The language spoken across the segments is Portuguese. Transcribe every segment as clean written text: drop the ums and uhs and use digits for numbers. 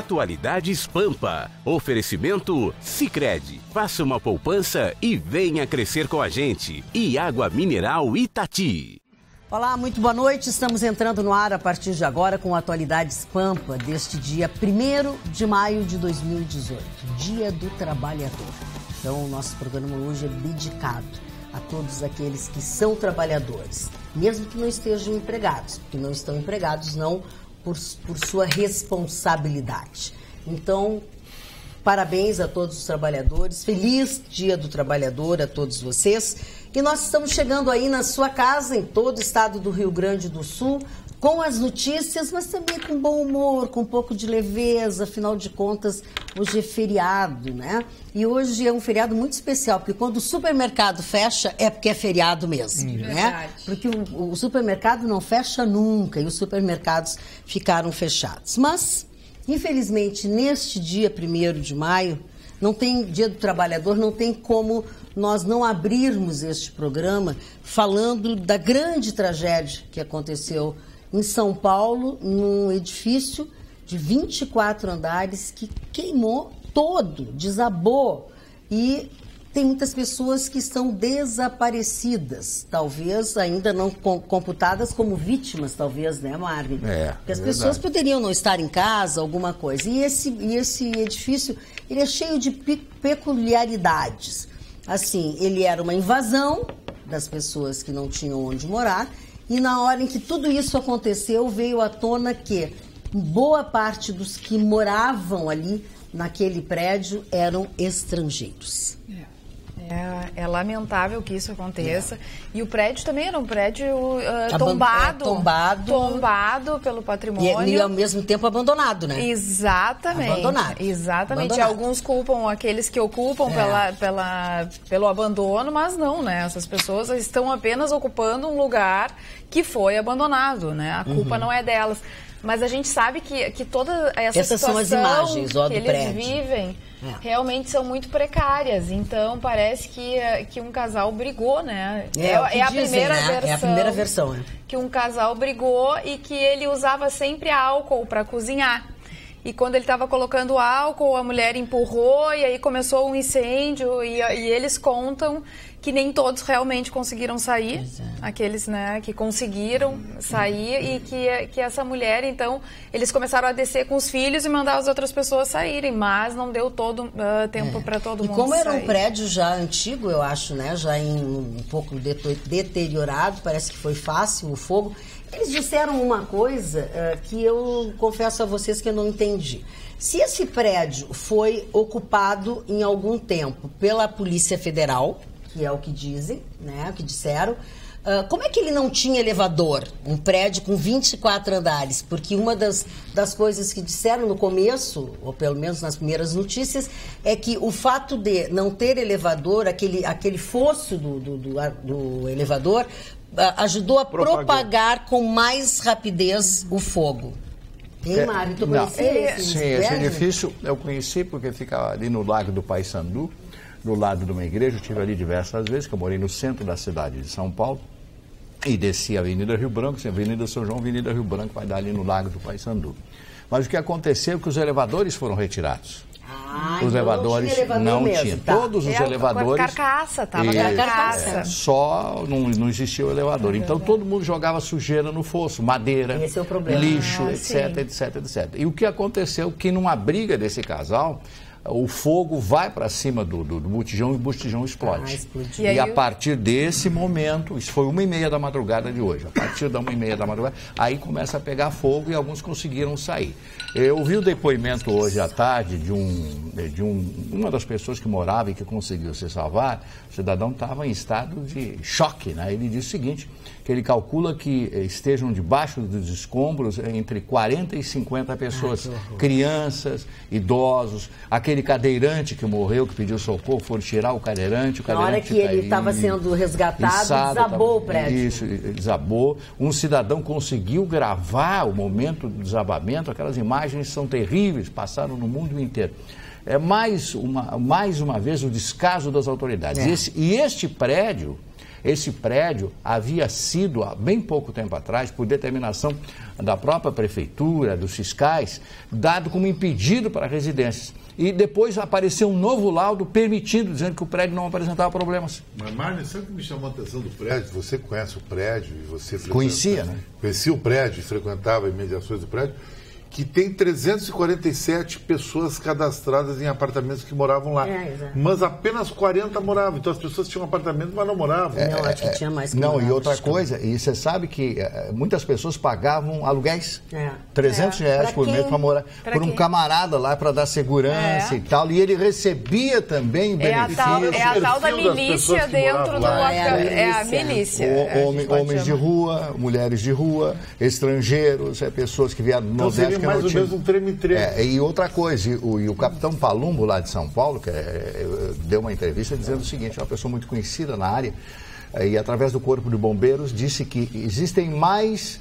Atualidades Pampa. Oferecimento Sicredi. Faça uma poupança e venha crescer com a gente. E Água Mineral Itati. Olá, muito boa noite. Estamos entrando no ar a partir de agora com Atualidades Pampa, deste dia 1º de maio de 2018, Dia do Trabalhador. Então, o nosso programa hoje é dedicado a todos aqueles que são trabalhadores, mesmo que não estejam empregados, porque não estão empregados não por sua responsabilidade. Então, parabéns a todos os trabalhadores, feliz Dia do Trabalhador a todos vocês. E nós estamos chegando aí na sua casa, em todo o estado do Rio Grande do Sul, com as notícias, mas também com bom humor, com um pouco de leveza, afinal de contas, hoje é feriado, né? E hoje é um feriado muito especial, porque quando o supermercado fecha, é porque é feriado mesmo, né? Porque o supermercado não fecha nunca, e os supermercados ficaram fechados. Mas, infelizmente, neste dia 1º de maio, não tem Dia do Trabalhador, não tem como nós não abrirmos este programa falando da grande tragédia que aconteceu em São Paulo, num edifício de 24 andares que queimou todo, desabou. E tem muitas pessoas que estão desaparecidas, talvez ainda não computadas como vítimas, talvez, né, Marvin? Porque as pessoas poderiam não estar em casa, alguma coisa. E esse edifício, ele é cheio de peculiaridades. Assim, ele era uma invasão das pessoas que não tinham onde morar, e na hora em que tudo isso aconteceu, veio à tona que boa parte dos que moravam ali naquele prédio eram estrangeiros. É lamentável que isso aconteça. E o prédio também era um prédio tombado pelo patrimônio. E ao mesmo tempo abandonado, né? Exatamente. Abandonado. Alguns culpam aqueles que ocupam pelo abandono, mas não, né? Essas pessoas estão apenas ocupando um lugar que foi abandonado, né? A culpa não é delas. Mas a gente sabe que toda essas situação são as imagens, que eles vivem realmente são muito precárias. Então, parece que um casal brigou, né? É a primeira versão. Né? Que um casal brigou e que ele usava sempre álcool para cozinhar. E quando ele estava colocando álcool, a mulher empurrou e aí começou um incêndio. E eles contam que nem todos realmente conseguiram sair, aqueles, né, que conseguiram sair, e que essa mulher, então, eles começaram a descer com os filhos e mandar as outras pessoas saírem, mas não deu todo tempo para todo mundo sair. E como era um prédio já antigo, eu acho, né, já um pouco deteriorado, parece que foi fácil o fogo. Eles disseram uma coisa que eu confesso a vocês que eu não entendi. Se esse prédio foi ocupado em algum tempo pela Polícia Federal, que é o que dizem, né, o que disseram, como é que ele não tinha elevador? Um prédio com 24 andares? Porque uma das coisas que disseram no começo, ou pelo menos nas primeiras notícias, é que o fato de não ter elevador, aquele fosso do elevador, ajudou a propagar com mais rapidez o fogo. Hein, Mário? Tu conhecia esse edifício eu conheci porque fica ali no Lago do Paissandu, do lado de uma igreja. Eu estive ali diversas vezes, que eu morei no centro da cidade de São Paulo, e desci a Avenida Rio Branco, Avenida São João, Avenida Rio Branco, vai dar ali no Lago do Paissandu. Mas o que aconteceu é que os elevadores foram retirados. Os elevadores não tinham. Todos os elevadores. Carcaça. Só não existia o elevador. Então todo mundo jogava sujeira no fosso, madeira, lixo, etc. E o que aconteceu? Que numa briga desse casal, o fogo vai para cima do botijão e o botijão explode. E a partir desse momento, isso foi 1h30 da madrugada de hoje, a partir da 1h30 da madrugada, aí começa a pegar fogo e alguns conseguiram sair. Eu vi o depoimento hoje à tarde de uma das pessoas que morava e que conseguiu se salvar. O cidadão estava em estado de choque, né? Ele disse o seguinte, que ele calcula que estejam debaixo dos escombros entre 40 e 50 pessoas, crianças, idosos, aquele cadeirante que morreu, que pediu socorro, foram tirar o cadeirante. Na hora que ele estava sendo resgatado, desabou o prédio. Isso, desabou. Um cidadão conseguiu gravar o momento do desabamento, aquelas imagens são terríveis, passaram no mundo inteiro. É mais uma vez o descaso das autoridades. E este prédio Esse prédio havia sido, há bem pouco tempo atrás, por determinação da própria prefeitura, dos fiscais, dado como impedido para residências. E depois apareceu um novo laudo permitindo, dizendo que o prédio não apresentava problemas. Mas, Marne, sabe o que me chamou a atenção do prédio? Você conhece o prédio e você... Conhecia, né? Conhecia o prédio e frequentava imediações do prédio, que tem 347 pessoas cadastradas em apartamentos que moravam lá. Mas apenas 40 moravam. Então as pessoas tinham apartamento, mas não moravam. Não, acho que tinha mais que não, moravam. E outra coisa, e você sabe que muitas pessoas pagavam aluguéis, R$300 por mês para morar, por um camarada lá para dar segurança e tal. E ele recebia também benefícios. É a tal da milícia dentro do... É a milícia. Homens de rua, mulheres de rua, estrangeiros, pessoas que vieram do Nordeste. Mais ou menos um treme-treme. E outra coisa, e o capitão Palumbo, lá de São Paulo, que deu uma entrevista dizendo o seguinte, uma pessoa muito conhecida na área, e através do Corpo de Bombeiros, disse que existem mais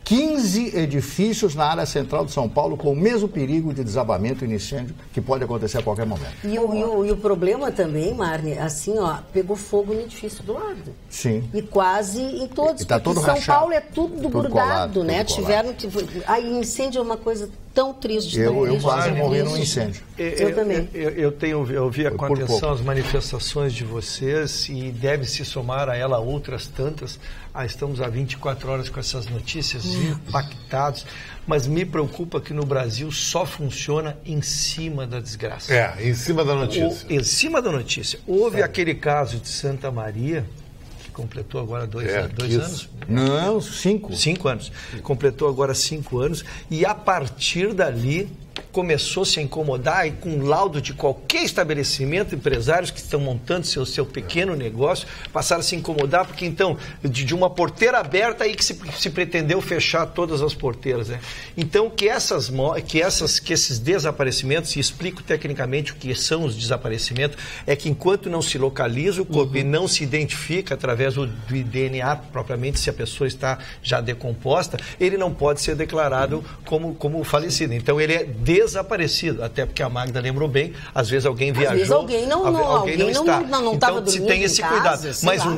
15 edifícios na área central de São Paulo com o mesmo perigo de desabamento e incêndio que pode acontecer a qualquer momento. E o problema também, Marne, assim, pegou fogo no edifício do lado. Sim. E quase em todos. Tá todo São rachado. Paulo é tudo grudado, colado, né? tudo Tiveram que... Aí incêndio é uma coisa tão triste. Eu quase morri num incêndio. Eu também. Eu ouvi com atenção as manifestações de vocês e deve se somar a ela outras tantas. Estamos há 24 horas com essas notícias impactados, mas me preocupa que no Brasil só funciona em cima da desgraça. Em cima da notícia. Em cima da notícia. Houve aquele caso de Santa Maria, que completou agora dois anos. Não, 5. 5 anos. Completou agora 5 anos e a partir dali começou -se a incomodar e com laudo de qualquer estabelecimento, empresários que estão montando seu pequeno negócio, passaram a se incomodar porque então, de uma porteira aberta aí que se pretendeu fechar todas as porteiras, né? Então, que esses desaparecimentos, e explico tecnicamente o que são os desaparecimentos, é que enquanto não se localiza o corpo e não se identifica através do DNA propriamente se a pessoa está já decomposta, ele não pode ser declarado como falecido. Então, ele é desaparecido, até porque a Magda lembrou bem, às vezes alguém viajou, às vezes alguém não está. Então se tem esse cuidado, mas o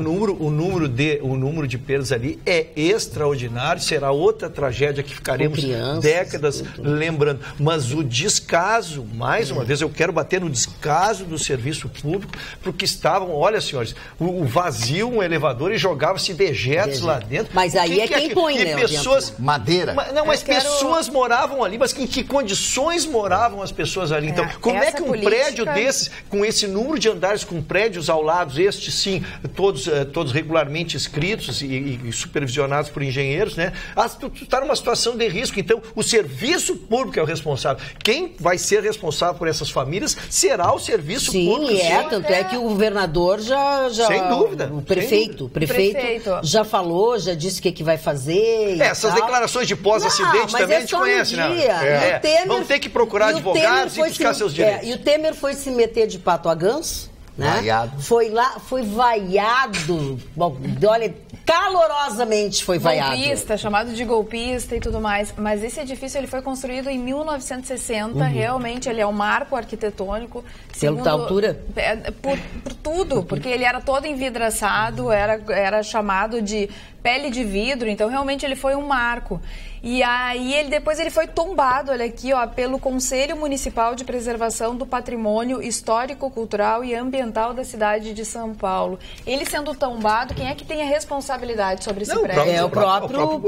número de perdas ali é extraordinário, será outra tragédia que ficaremos décadas lembrando, mas o descaso, mais uma vez eu quero bater no descaso do serviço público, porque estavam, olha senhores, o vazio, um elevador e jogava-se dejetos lá dentro. Mas aí quem põe, né? Pessoas, madeira. Mas pessoas moravam ali, mas em que condições moravam as pessoas ali? Então, como é que um prédio desses, com esse número de andares, com prédios ao lado, estes sim, todos regularmente escritos e supervisionados por engenheiros, né? Tu está numa situação de risco. Então, o serviço público é o responsável. Quem vai ser responsável por essas famílias será o serviço público. Sim, tanto é que o governador já sem dúvida. O prefeito já falou, já disse o que vai fazer. Essas declarações de pós-acidente também a gente conhece, né? Vão ter que procurar advogados e buscar seus direitos. E o Temer foi se meter de pato a ganso, né? Vaiado. Foi vaiado, olha, calorosamente foi vaiado. Golpista, chamado de golpista e tudo mais. Mas esse edifício ele foi construído em 1960, realmente ele é um marco arquitetônico. Pela altura? Por tudo, porque ele era todo envidraçado, era chamado de pele de vidro, então realmente ele foi um marco. E aí depois ele foi tombado, olha aqui, pelo Conselho Municipal de Preservação do Patrimônio Histórico, Cultural e Ambiental da cidade de São Paulo. Ele sendo tombado, quem é que tem a responsabilidade sobre esse prédio? O próprio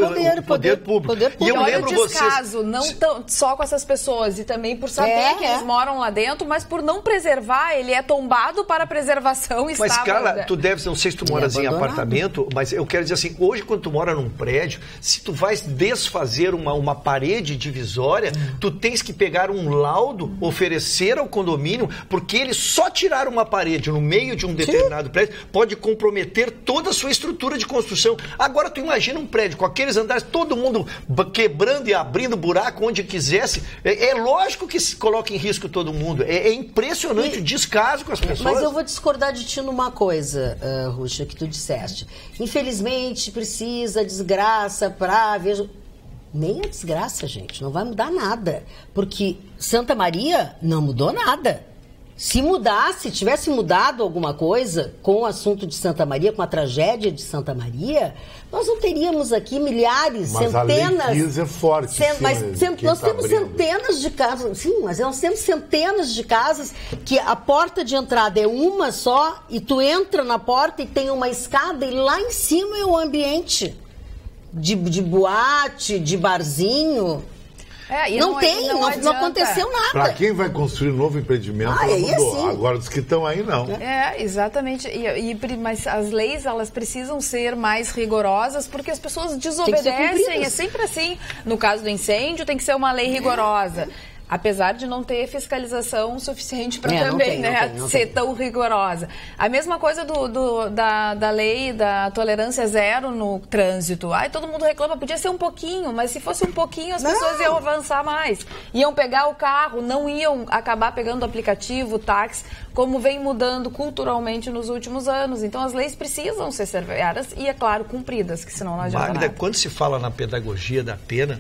poder público. E eu olha o descaso, não só com essas pessoas, e também por saber que eles moram lá dentro, mas por não preservar, ele é tombado para a preservação. Mas, Carla, tu deves, não sei se tu moras em apartamento, mas eu quero dizer assim, hoje quando tu mora num prédio, se tu vais desfazer uma parede divisória, tu tens que pegar um laudo, oferecer ao condomínio, porque eles só tirar uma parede no meio de um determinado prédio pode comprometer toda a sua estrutura de construção. Agora tu imagina um prédio com aqueles andares, todo mundo quebrando e abrindo buraco onde quisesse, é lógico que se coloca em risco todo mundo. É impressionante o descaso com as pessoas. Mas eu vou discordar de ti numa coisa, Ruxa, que tu disseste. Infelizmente precisa desgraça para ver. Nem a desgraça, gente, não vai mudar nada. Porque Santa Maria não mudou nada. Se tivesse mudado alguma coisa com o assunto de Santa Maria, com a tragédia de Santa Maria, nós não teríamos aqui milhares, mas centenas... Mas a Lei 15 é forte. Nós temos centenas de casas, sim, mas nós temos centenas de casas que a porta de entrada é uma só e tu entra na porta e tem uma escada e lá em cima é o ambiente de boate, de barzinho... não aconteceu nada. Para quem vai construir novo empreendimento, mudou. Assim. Agora, dos que estão aí, não. Exatamente. Mas as leis, elas precisam ser mais rigorosas porque as pessoas desobedecem. É sempre assim. No caso do incêndio, tem que ser uma lei rigorosa. Apesar de não ter fiscalização suficiente para também ser tão rigorosa. A mesma coisa da lei da tolerância zero no trânsito. Todo mundo reclama, podia ser um pouquinho, mas se fosse um pouquinho as pessoas iam avançar mais. Iam pegar o carro, não iam acabar pegando o aplicativo, o táxi, como vem mudando culturalmente nos últimos anos. Então as leis precisam ser severas e, é claro, cumpridas, que senão não adianta nada. Magda, quando se fala na pedagogia da pena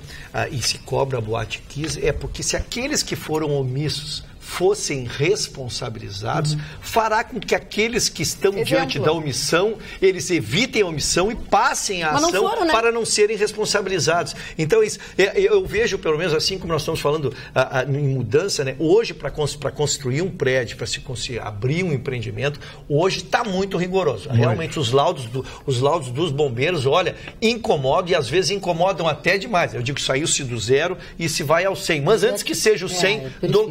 e se cobra a boate Kiss, é porque se aqueles que foram omissos fossem responsabilizados, fará com que aqueles que estão diante da omissão, eles evitem a omissão e passem a ação para não serem responsabilizados. Então, eu vejo, pelo menos assim como nós estamos falando em mudança, né? Hoje, para construir um prédio, para se abrir um empreendimento, hoje está muito rigoroso. Realmente, os laudos dos bombeiros, incomodam e às vezes incomodam até demais. Eu digo, saiu-se do 0 e se vai ao 100. Mas antes que seja o 100,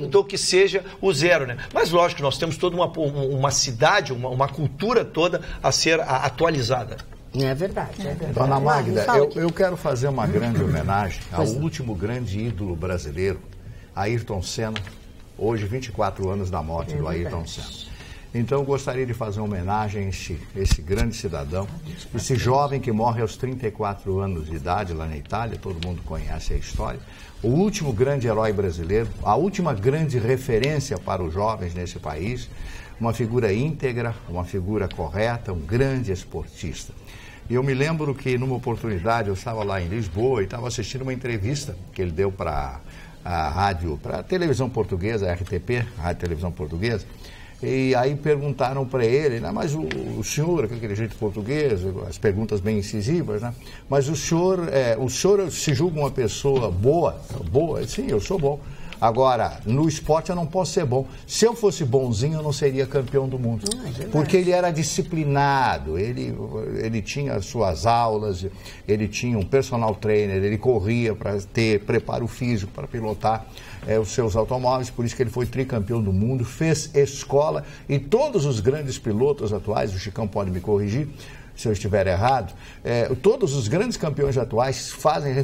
do que seja o 0, né? Mas lógico, nós temos toda uma cidade, uma cultura toda a ser atualizada. É verdade. Dona Magda, eu quero fazer uma grande homenagem ao último grande ídolo brasileiro, Ayrton Senna, hoje 24 anos da morte do Ayrton Senna. Então eu gostaria de fazer uma homenagem a esse grande cidadão, esse jovem que morre aos 34 anos de idade lá na Itália, todo mundo conhece a história. O último grande herói brasileiro, a última grande referência para os jovens nesse país, uma figura íntegra, uma figura correta, um grande esportista. E eu me lembro que numa oportunidade eu estava lá em Lisboa e estava assistindo uma entrevista que ele deu para a rádio, para a televisão portuguesa, a RTP, a Rádio Televisão Portuguesa. E aí perguntaram para ele, né, mas o senhor, com aquele jeito português, as perguntas bem incisivas, né? Mas o senhor se julga uma pessoa boa? Boa? Sim, eu sou bom. Agora, no esporte eu não posso ser bom. Se eu fosse bonzinho, eu não seria campeão do mundo. Porque ele era disciplinado, ele tinha suas aulas, ele tinha um personal trainer, ele corria para ter preparo físico para pilotar os seus automóveis, por isso que ele foi tricampeão do mundo, fez escola e todos os grandes pilotos atuais, o Chicão pode me corrigir se eu estiver errado, todos os grandes campeões atuais fazem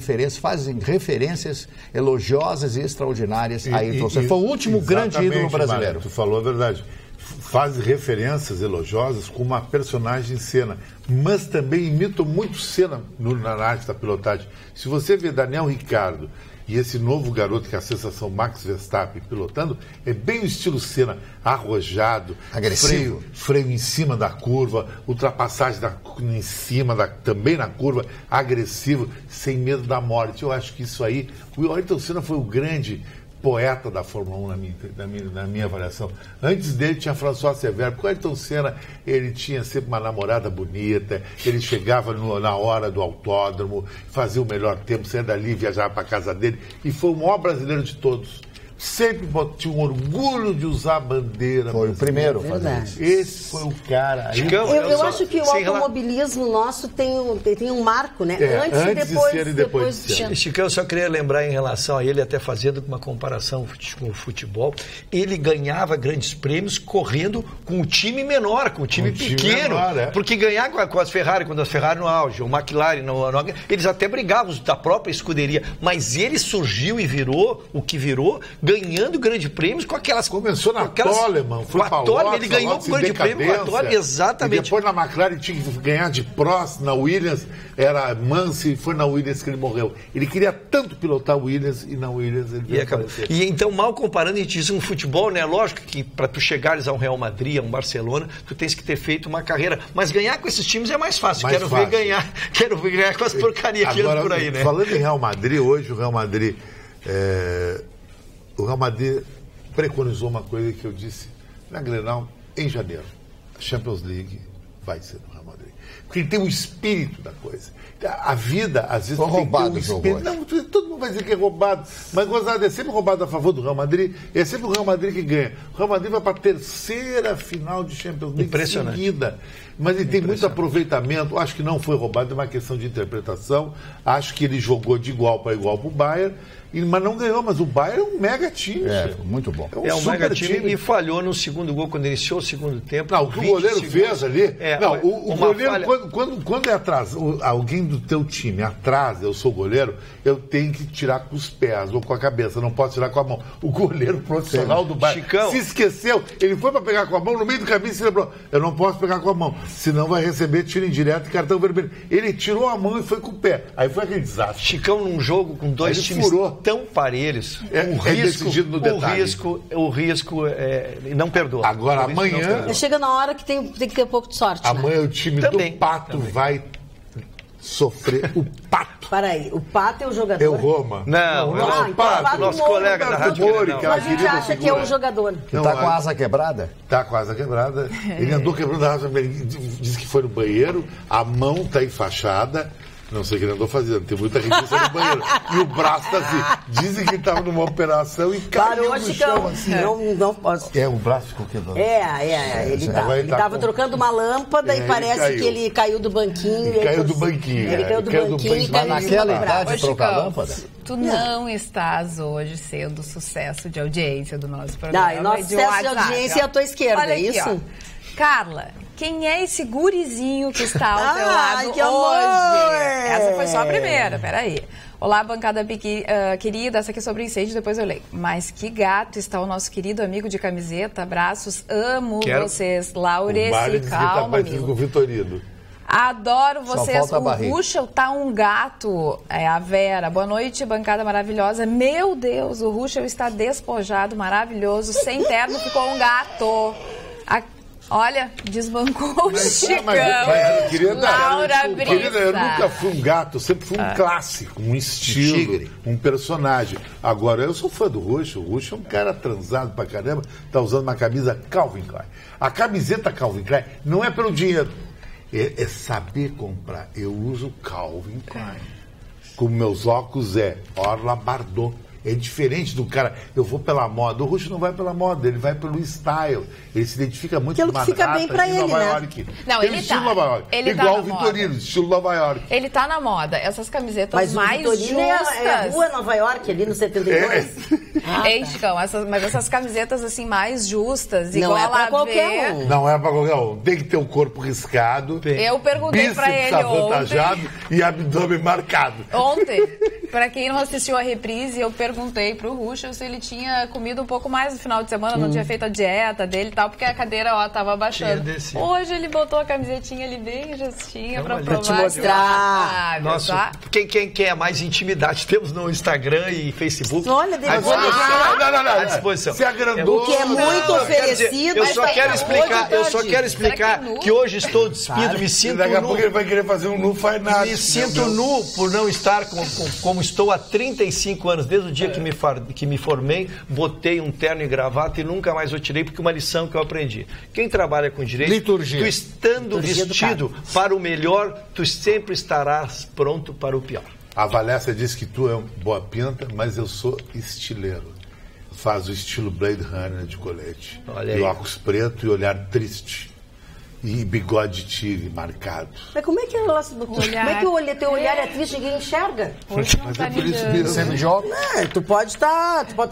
referências elogiosas e extraordinárias a Ayrton Senna. Foi o último grande ídolo brasileiro. Mário, tu falou a verdade. Faz referências elogiosas com uma personagem Senna, mas também imita muito Senna na arte da pilotagem. Se você vê Daniel Ricciardo e esse novo garoto que é a sensação Max Verstappen pilotando, é bem o estilo Senna, arrojado, agressivo, freio em cima da curva, ultrapassagem em cima, também na curva, agressivo, sem medo da morte. Eu acho que isso aí, o Ayrton Senna foi o grande poeta da Fórmula 1 na minha avaliação. Antes dele tinha François Severo, porque o Ayrton Senna, ele tinha sempre uma namorada bonita, ele chegava na hora do autódromo, fazia o melhor tempo, saía dali, viajava para a casa dele, e foi o maior brasileiro de todos. Sempre tinha um orgulho de usar a bandeira. Foi o primeiro a fazer isso. Esse foi o cara. Eu acho que o automobilismo nosso tem um marco, né? Antes e depois de ser. Chicão, eu só queria lembrar em relação a ele, até fazendo uma comparação com o futebol, ele ganhava grandes prêmios correndo com o time menor, com o time pequeno. Porque ganhar com as Ferrari, quando as Ferrari no auge, o McLaren, eles até brigavam da própria escuderia, mas ele surgiu e virou o que virou, ganhando grandes prêmios com aquelas... Começou na Toleman, foi para Lotus, ele ganhou o grande prêmio com a Toleman, exatamente. E depois na McLaren tinha que ganhar de Prost, na Williams era Mansell, foi na Williams que ele morreu. Ele queria tanto pilotar Williams e na Williams ele veio aparecer. E então, mal comparando, a gente diz um futebol, né? Lógico que para tu chegares a um Real Madrid, a um Barcelona, tu tens que ter feito uma carreira. Mas ganhar com esses times é mais fácil. Quero ver ganhar com as porcarias que andam por aí, né? Falando em Real Madrid, hoje o Real Madrid preconizou uma coisa que eu disse na Grenal, em janeiro, a Champions League vai ser no Real Madrid. Porque ele tem o espírito da coisa. A vida, às vezes, tem que ter um espírito. Não, todo mundo vai dizer que é roubado. Mas, gozado, é sempre roubado a favor do Real Madrid. É sempre o Real Madrid que ganha. O Real Madrid vai para a terceira final de Champions League seguida. Mas ele tem muito aproveitamento. Acho que não foi roubado, é uma questão de interpretação. Acho que ele jogou de igual para igual para o Bayern. Mas não ganhou, mas o Bayern é um mega time. Muito bom. É um mega time e falhou no segundo gol, quando iniciou o segundo tempo. Não, o que o goleiro fez ali... o goleiro, quando é atrás, alguém do teu time atrás, eu sou goleiro, eu tenho que tirar com os pés ou com a cabeça, não posso tirar com a mão. O goleiro profissional do Bayern se esqueceu, ele foi para pegar com a mão, no meio do caminho se lembrou, eu não posso pegar com a mão, senão vai receber tiro indireto e cartão vermelho. Ele tirou a mão e foi com o pé. Aí foi aquele desastre. Chicão num jogo com dois times tão parelhos, o risco não perdoa. Agora, amanhã... Chega na hora que tem que ter um pouco de sorte. Amanhã o time do Pato vai sofrer. O Pato. Peraí, o Pato é o jogador? É o Roma. Não, o Pato, nosso colega da Rádio. A gente acha que é o jogador. Ele tá com a asa quebrada? Tá com a asa quebrada. Ele andou quebrando a asa, ele disse que foi no banheiro, a mão tá enfaixada. Não sei o que ele andou fazendo, tem muita revista no banheiro. E o braço tá assim. Dizem que ele estava numa operação e caiu no chão, assim. Não posso. O braço ficou quebrado. Ele estava trocando uma lâmpada e parece que ele caiu do banquinho. Ele caiu do banquinho. Mas naquela idade trocar a lâmpada? Tu não estás hoje sendo sucesso de audiência do nosso programa. Não, nosso sucesso de audiência é a tua esquerda, olha é isso? Aqui, Carla, quem é esse gurizinho que está ao teu lado que hoje? Amor. Essa foi só a primeira, peraí. Olá, bancada querida, essa aqui é sobre incêndio, depois eu leio. Mas que gato está o nosso querido amigo de camiseta, abraços, amo vocês. Laureci, calma, amigo. Com o Vitorino. Adoro vocês, o Ruschel tá um gato, a Vera, boa noite, bancada maravilhosa, meu Deus, o Ruschel está despojado, maravilhoso, sem terno, ficou um gato. Olha, desbancou o Chicão. Laura Brisa. Querida, eu nunca fui um gato, sempre fui um clássico, um estilo, um personagem. Agora, eu sou fã do Ruschel. O Ruschel é um cara transado pra caramba, tá usando uma camisa Calvin Klein. A camiseta Calvin Klein não é pelo dinheiro, é saber comprar. Eu uso Calvin Klein. Como meus óculos Orla Bardot. É diferente do cara, eu vou pela moda. O Ruschel não vai pela moda, ele vai pelo style. Ele se identifica muito com Manhattan e Nova York. Não, ele estilo tá. Nova York. Ele igual tá o Vitorino, estilo Nova York. Ele tá na moda. Essas camisetas mas mais justas. É a rua Nova York, ali no 72? Chicão, mas essas camisetas assim mais justas, não igual é pra qualquer um. Não é pra qualquer um. Tem que ter o corpo riscado. Eu perguntei pra ele ontem. E abdômen marcado. Ontem, pra quem não assistiu a reprise, eu perguntei pro Ruschel se ele tinha comido um pouco mais no final de semana, não tinha feito a dieta dele e tal, porque a cadeira, tava abaixando. Hoje ele botou a camisetinha ali bem justinha pra provar. Te mostrar. Nossa, quem quer mais intimidade, temos no Instagram e Facebook. Olha, à disposição. Se agrandou. O que é muito oferecido. Eu só quero explicar que hoje estou despido, me sinto daqui a pouco ele vai querer fazer um nu, faz nada. Me sinto nu por não estar como estou há 35 anos, desde o dia que me formei, botei um terno e gravata e nunca mais eu tirei, porque uma lição que eu aprendi. Quem trabalha com direito, liturgia. Tu estando vestido para o melhor, tu sempre estarás pronto para o pior. A Valécia disse que tu é boa pinta, mas eu sou estileiro. Faz o estilo Blade Runner de colete. E óculos preto e olhar triste. E bigode tigre marcado. Mas como é que é o nosso como é que teu olhar é triste e ninguém enxerga? Hoje não tá por isso mesmo. Sempre joga. Tu pode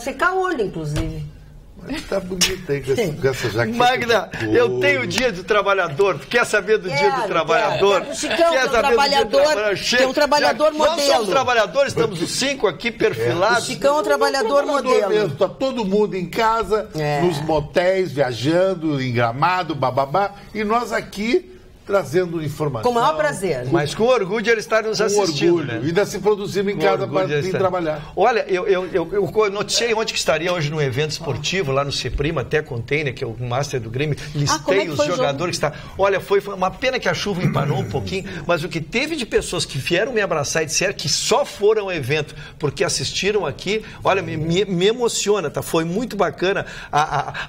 ficar olho, inclusive. Mas tá bonita aí com essa jaqueta. Magda, eu tenho o Dia do Trabalhador. Tu quer saber do Dia do Trabalhador? Chicão, quer saber do Dia do Trabalhador? Tem um trabalhador modelo. Nós somos trabalhadores, estamos os 5 aqui perfilados. O Chicão é um trabalhador modelo. Mesmo, tá todo mundo em casa, nos motéis, viajando, em Gramado, bababá. E nós aqui trazendo informação. Com o maior prazer. Mas com orgulho de ele estar nos assistindo. Orgulho. Né? E ainda se produzindo em casa para vir trabalhar. Olha, eu noticiei onde que estaria hoje num evento esportivo, lá no Ceprima, até contei, né, que é o Master do Grêmio, listei os jogadores que estavam. Olha, foi uma pena que a chuva emparou um pouquinho, mas o que teve de pessoas que vieram me abraçar e disseram que só foram ao evento porque assistiram aqui, olha, me emociona, tá? Foi muito bacana.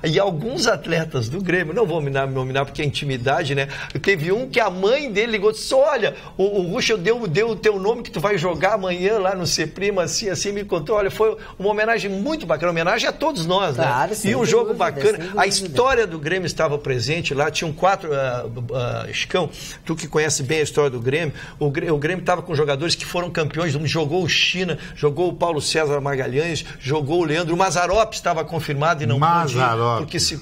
E alguns atletas do Grêmio, não vou nominar porque é intimidade, né? Teve um que a mãe dele ligou e disse, olha, o Ruschel deu o teu nome que tu vai jogar amanhã lá no Ceprima, assim me contou. Olha, foi uma homenagem muito bacana, uma homenagem a todos nós, claro, né? E um jogo bacana. A história do Grêmio estava presente lá, tinham 4, Chicão, tu que conhece bem a história do Grêmio, o Grêmio estava com jogadores que foram campeões do mundo, jogou o China, jogou o Paulo César Magalhães, jogou o Leandro, o Mazzaropi estava confirmado e não pôde,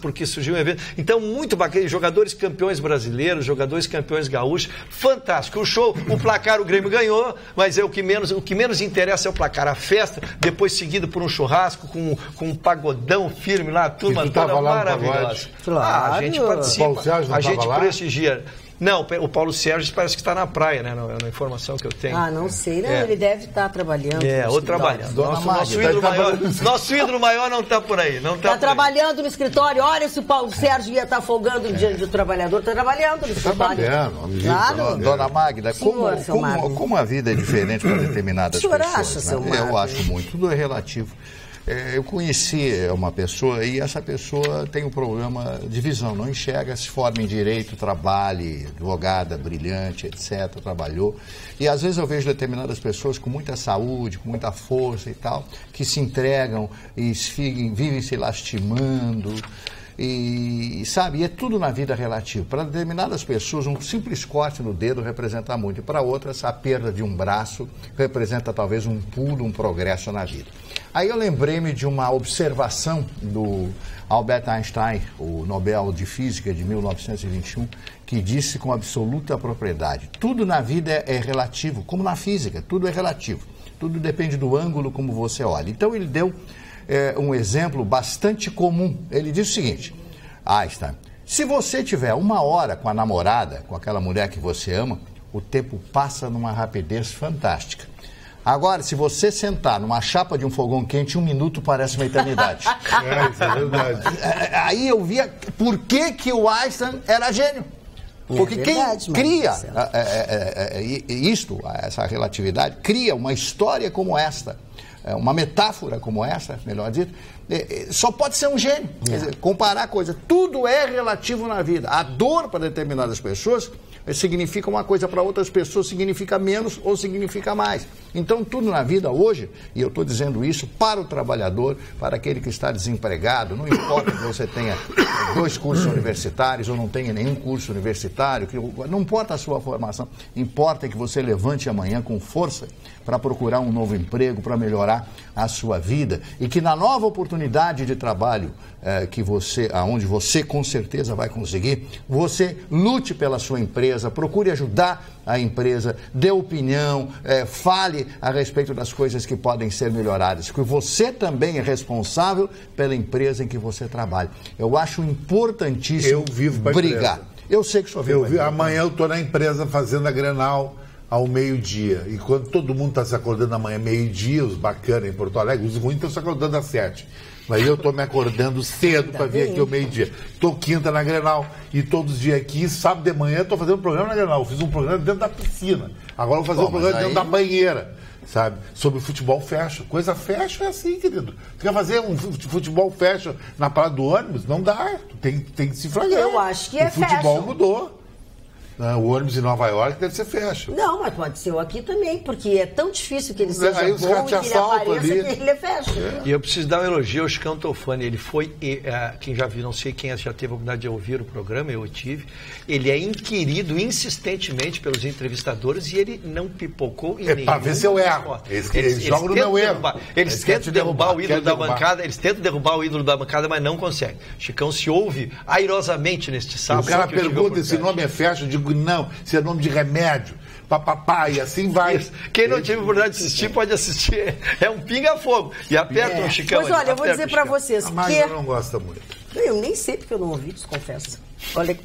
porque surgiu um evento. Então, muito bacana, jogadores campeões brasileiros, jogadores campeões gaúchos, fantástico. O show, o placar, o Grêmio ganhou, mas o que menos interessa é o placar. A festa, depois seguido por um churrasco com um pagodão firme lá, a turma toda maravilhosa. Claro. A gente participa, a gente prestigia. Não, o Paulo Sérgio parece que está na praia, né? Na informação que eu tenho. Não sei, né? Ele deve estar trabalhando. Ou trabalhando. Nosso ídolo maior não está por aí. Está trabalhando no escritório. Olha se o Paulo Sérgio ia estar folgando diante do trabalhador. Está trabalhando no escritório. Claro. Dona Magda, como a vida é diferente para determinadas pessoas. O senhor acha, seu Magda? Eu acho muito. Tudo é relativo. Eu conheci uma pessoa e essa pessoa tem um problema de visão, não enxerga, se forma em direito, trabalha, advogada, brilhante, etc., trabalhou. E às vezes eu vejo determinadas pessoas com muita saúde, com muita força e tal, que se entregam e vivem se lastimando. E é tudo na vida relativo. Para determinadas pessoas, um simples corte no dedo representa muito. E para outras, a perda de um braço representa talvez um pulo, um progresso na vida. Aí eu lembrei-me de uma observação do Albert Einstein, o Nobel de Física de 1921, que disse com absoluta propriedade: tudo na vida é relativo, como na física, tudo é relativo. Tudo depende do ângulo como você olha. Então ele deu um exemplo bastante comum. Ele disse o seguinte: Einstein, se você tiver 1 hora com a namorada, com aquela mulher que você ama, o tempo passa numa rapidez fantástica. Agora, se você sentar numa chapa de um fogão quente, 1 minuto parece uma eternidade. Isso é verdade. Aí eu via por que o Einstein era gênio. Porque quem cria essa relatividade, cria uma história como esta, uma metáfora como essa, melhor dito, só pode ser um gênio. Quer dizer, comparar coisas. Tudo é relativo na vida. A dor para determinadas pessoas significa uma coisa, para outras pessoas significa menos ou significa mais. Então, tudo na vida hoje, e eu estou dizendo isso para o trabalhador, para aquele que está desempregado, não importa que você tenha 2 cursos universitários ou não tenha nenhum curso universitário, não importa a sua formação, importa que você levante amanhã com força para procurar um novo emprego, para melhorar a sua vida, e que na nova oportunidade de trabalho aonde você com certeza vai conseguir, você lute pela sua empresa, procure ajudar a empresa, dê opinião, fale a respeito das coisas que podem ser melhoradas, porque você também é responsável pela empresa em que você trabalha. Eu acho importantíssimo brigar. Eu sei que o senhor vive. Amanhã eu estou na empresa fazendo a Grenal ao meio-dia. E quando todo mundo está se acordando amanhã, meio-dia, os bacanas em Porto Alegre, os ruins estão se acordando às 7. Mas eu estou me acordando cedo para vir aqui ao meio-dia. Estou quinta na Grenal e todos os dias aqui, sábado de manhã, estou fazendo um programa na Grenal. Eu fiz um programa dentro da piscina. Agora vou fazer um programa dentro da banheira, sabe? Sobre futebol fashion. Coisa fashion é assim, querido. Tu quer fazer um futebol fashion na parada do ônibus? Não dá. Tu tem que se flagrar. Eu acho que é fashion. O futebol mudou. O ônibus em Nova York deve ser fashion. Não, mas pode ser o aqui também, porque é tão difícil que ele seja aí bom e que ele apareça que ele é fashion. E eu preciso dar um elogio ao Chicão Tofani. Ele foi, quem já viu, não sei quem já teve a oportunidade de ouvir o programa, eu tive. Ele é inquirido insistentemente pelos entrevistadores e ele não pipocou em nenhum. Para ver se eu erro. Eles jogam no meu erro. Eles tentam derrubar o ídolo da bancada, mas não conseguem. Chicão se ouve airosamente neste sábado. O cara pergunta se nome é fashion, eu digo não, se é nome de remédio, papapá, e assim vai. Quem não teve oportunidade de assistir, pode assistir. É um pinga-fogo. E aperta o Chicão. Pois olha, eu vou dizer para vocês que... A Magda não gosta muito. Eu nem sei porque eu não ouvi, confesso. Olha,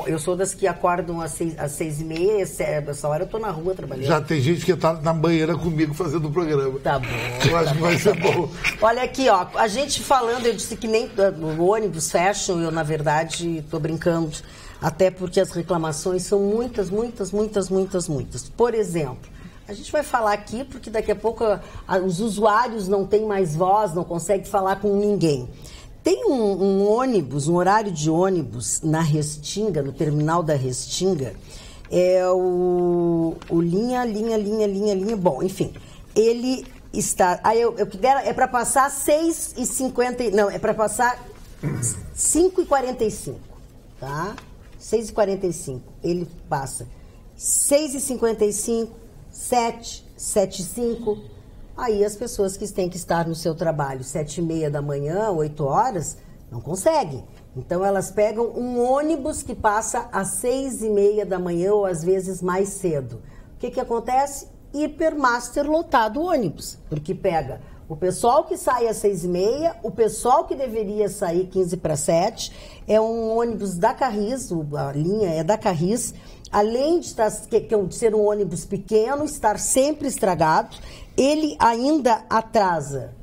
eu sou das que acordam às 6h30, essa hora eu tô na rua trabalhando. Já tem gente que tá na banheira comigo fazendo o programa. Tá bom. Eu acho que vai ser bom. Olha aqui, ó, a gente falando, eu disse que nem o ônibus fashion, eu na verdade tô brincando, até porque as reclamações são muitas. Por exemplo, a gente vai falar aqui porque daqui a pouco os usuários não têm mais voz, não conseguem falar com ninguém. Tem um ônibus, um horário de ônibus na Restinga, no terminal da Restinga, é o linha, bom, enfim, ele está, é para passar 6h50, não, é para passar 5h45, tá? 6h45, ele passa 6h55, 7h05, aí as pessoas que têm que estar no seu trabalho 7h30 da manhã, 8 horas, não conseguem. Então elas pegam um ônibus que passa às 6h30 da manhã ou às vezes mais cedo. O que acontece? Hipermaster lotado o ônibus, porque pega o pessoal que sai às 6h30, o pessoal que deveria sair 6h45, é um ônibus da Carris, a linha é da Carris, além de ser um ônibus pequeno, estar sempre estragado, ele ainda atrasa,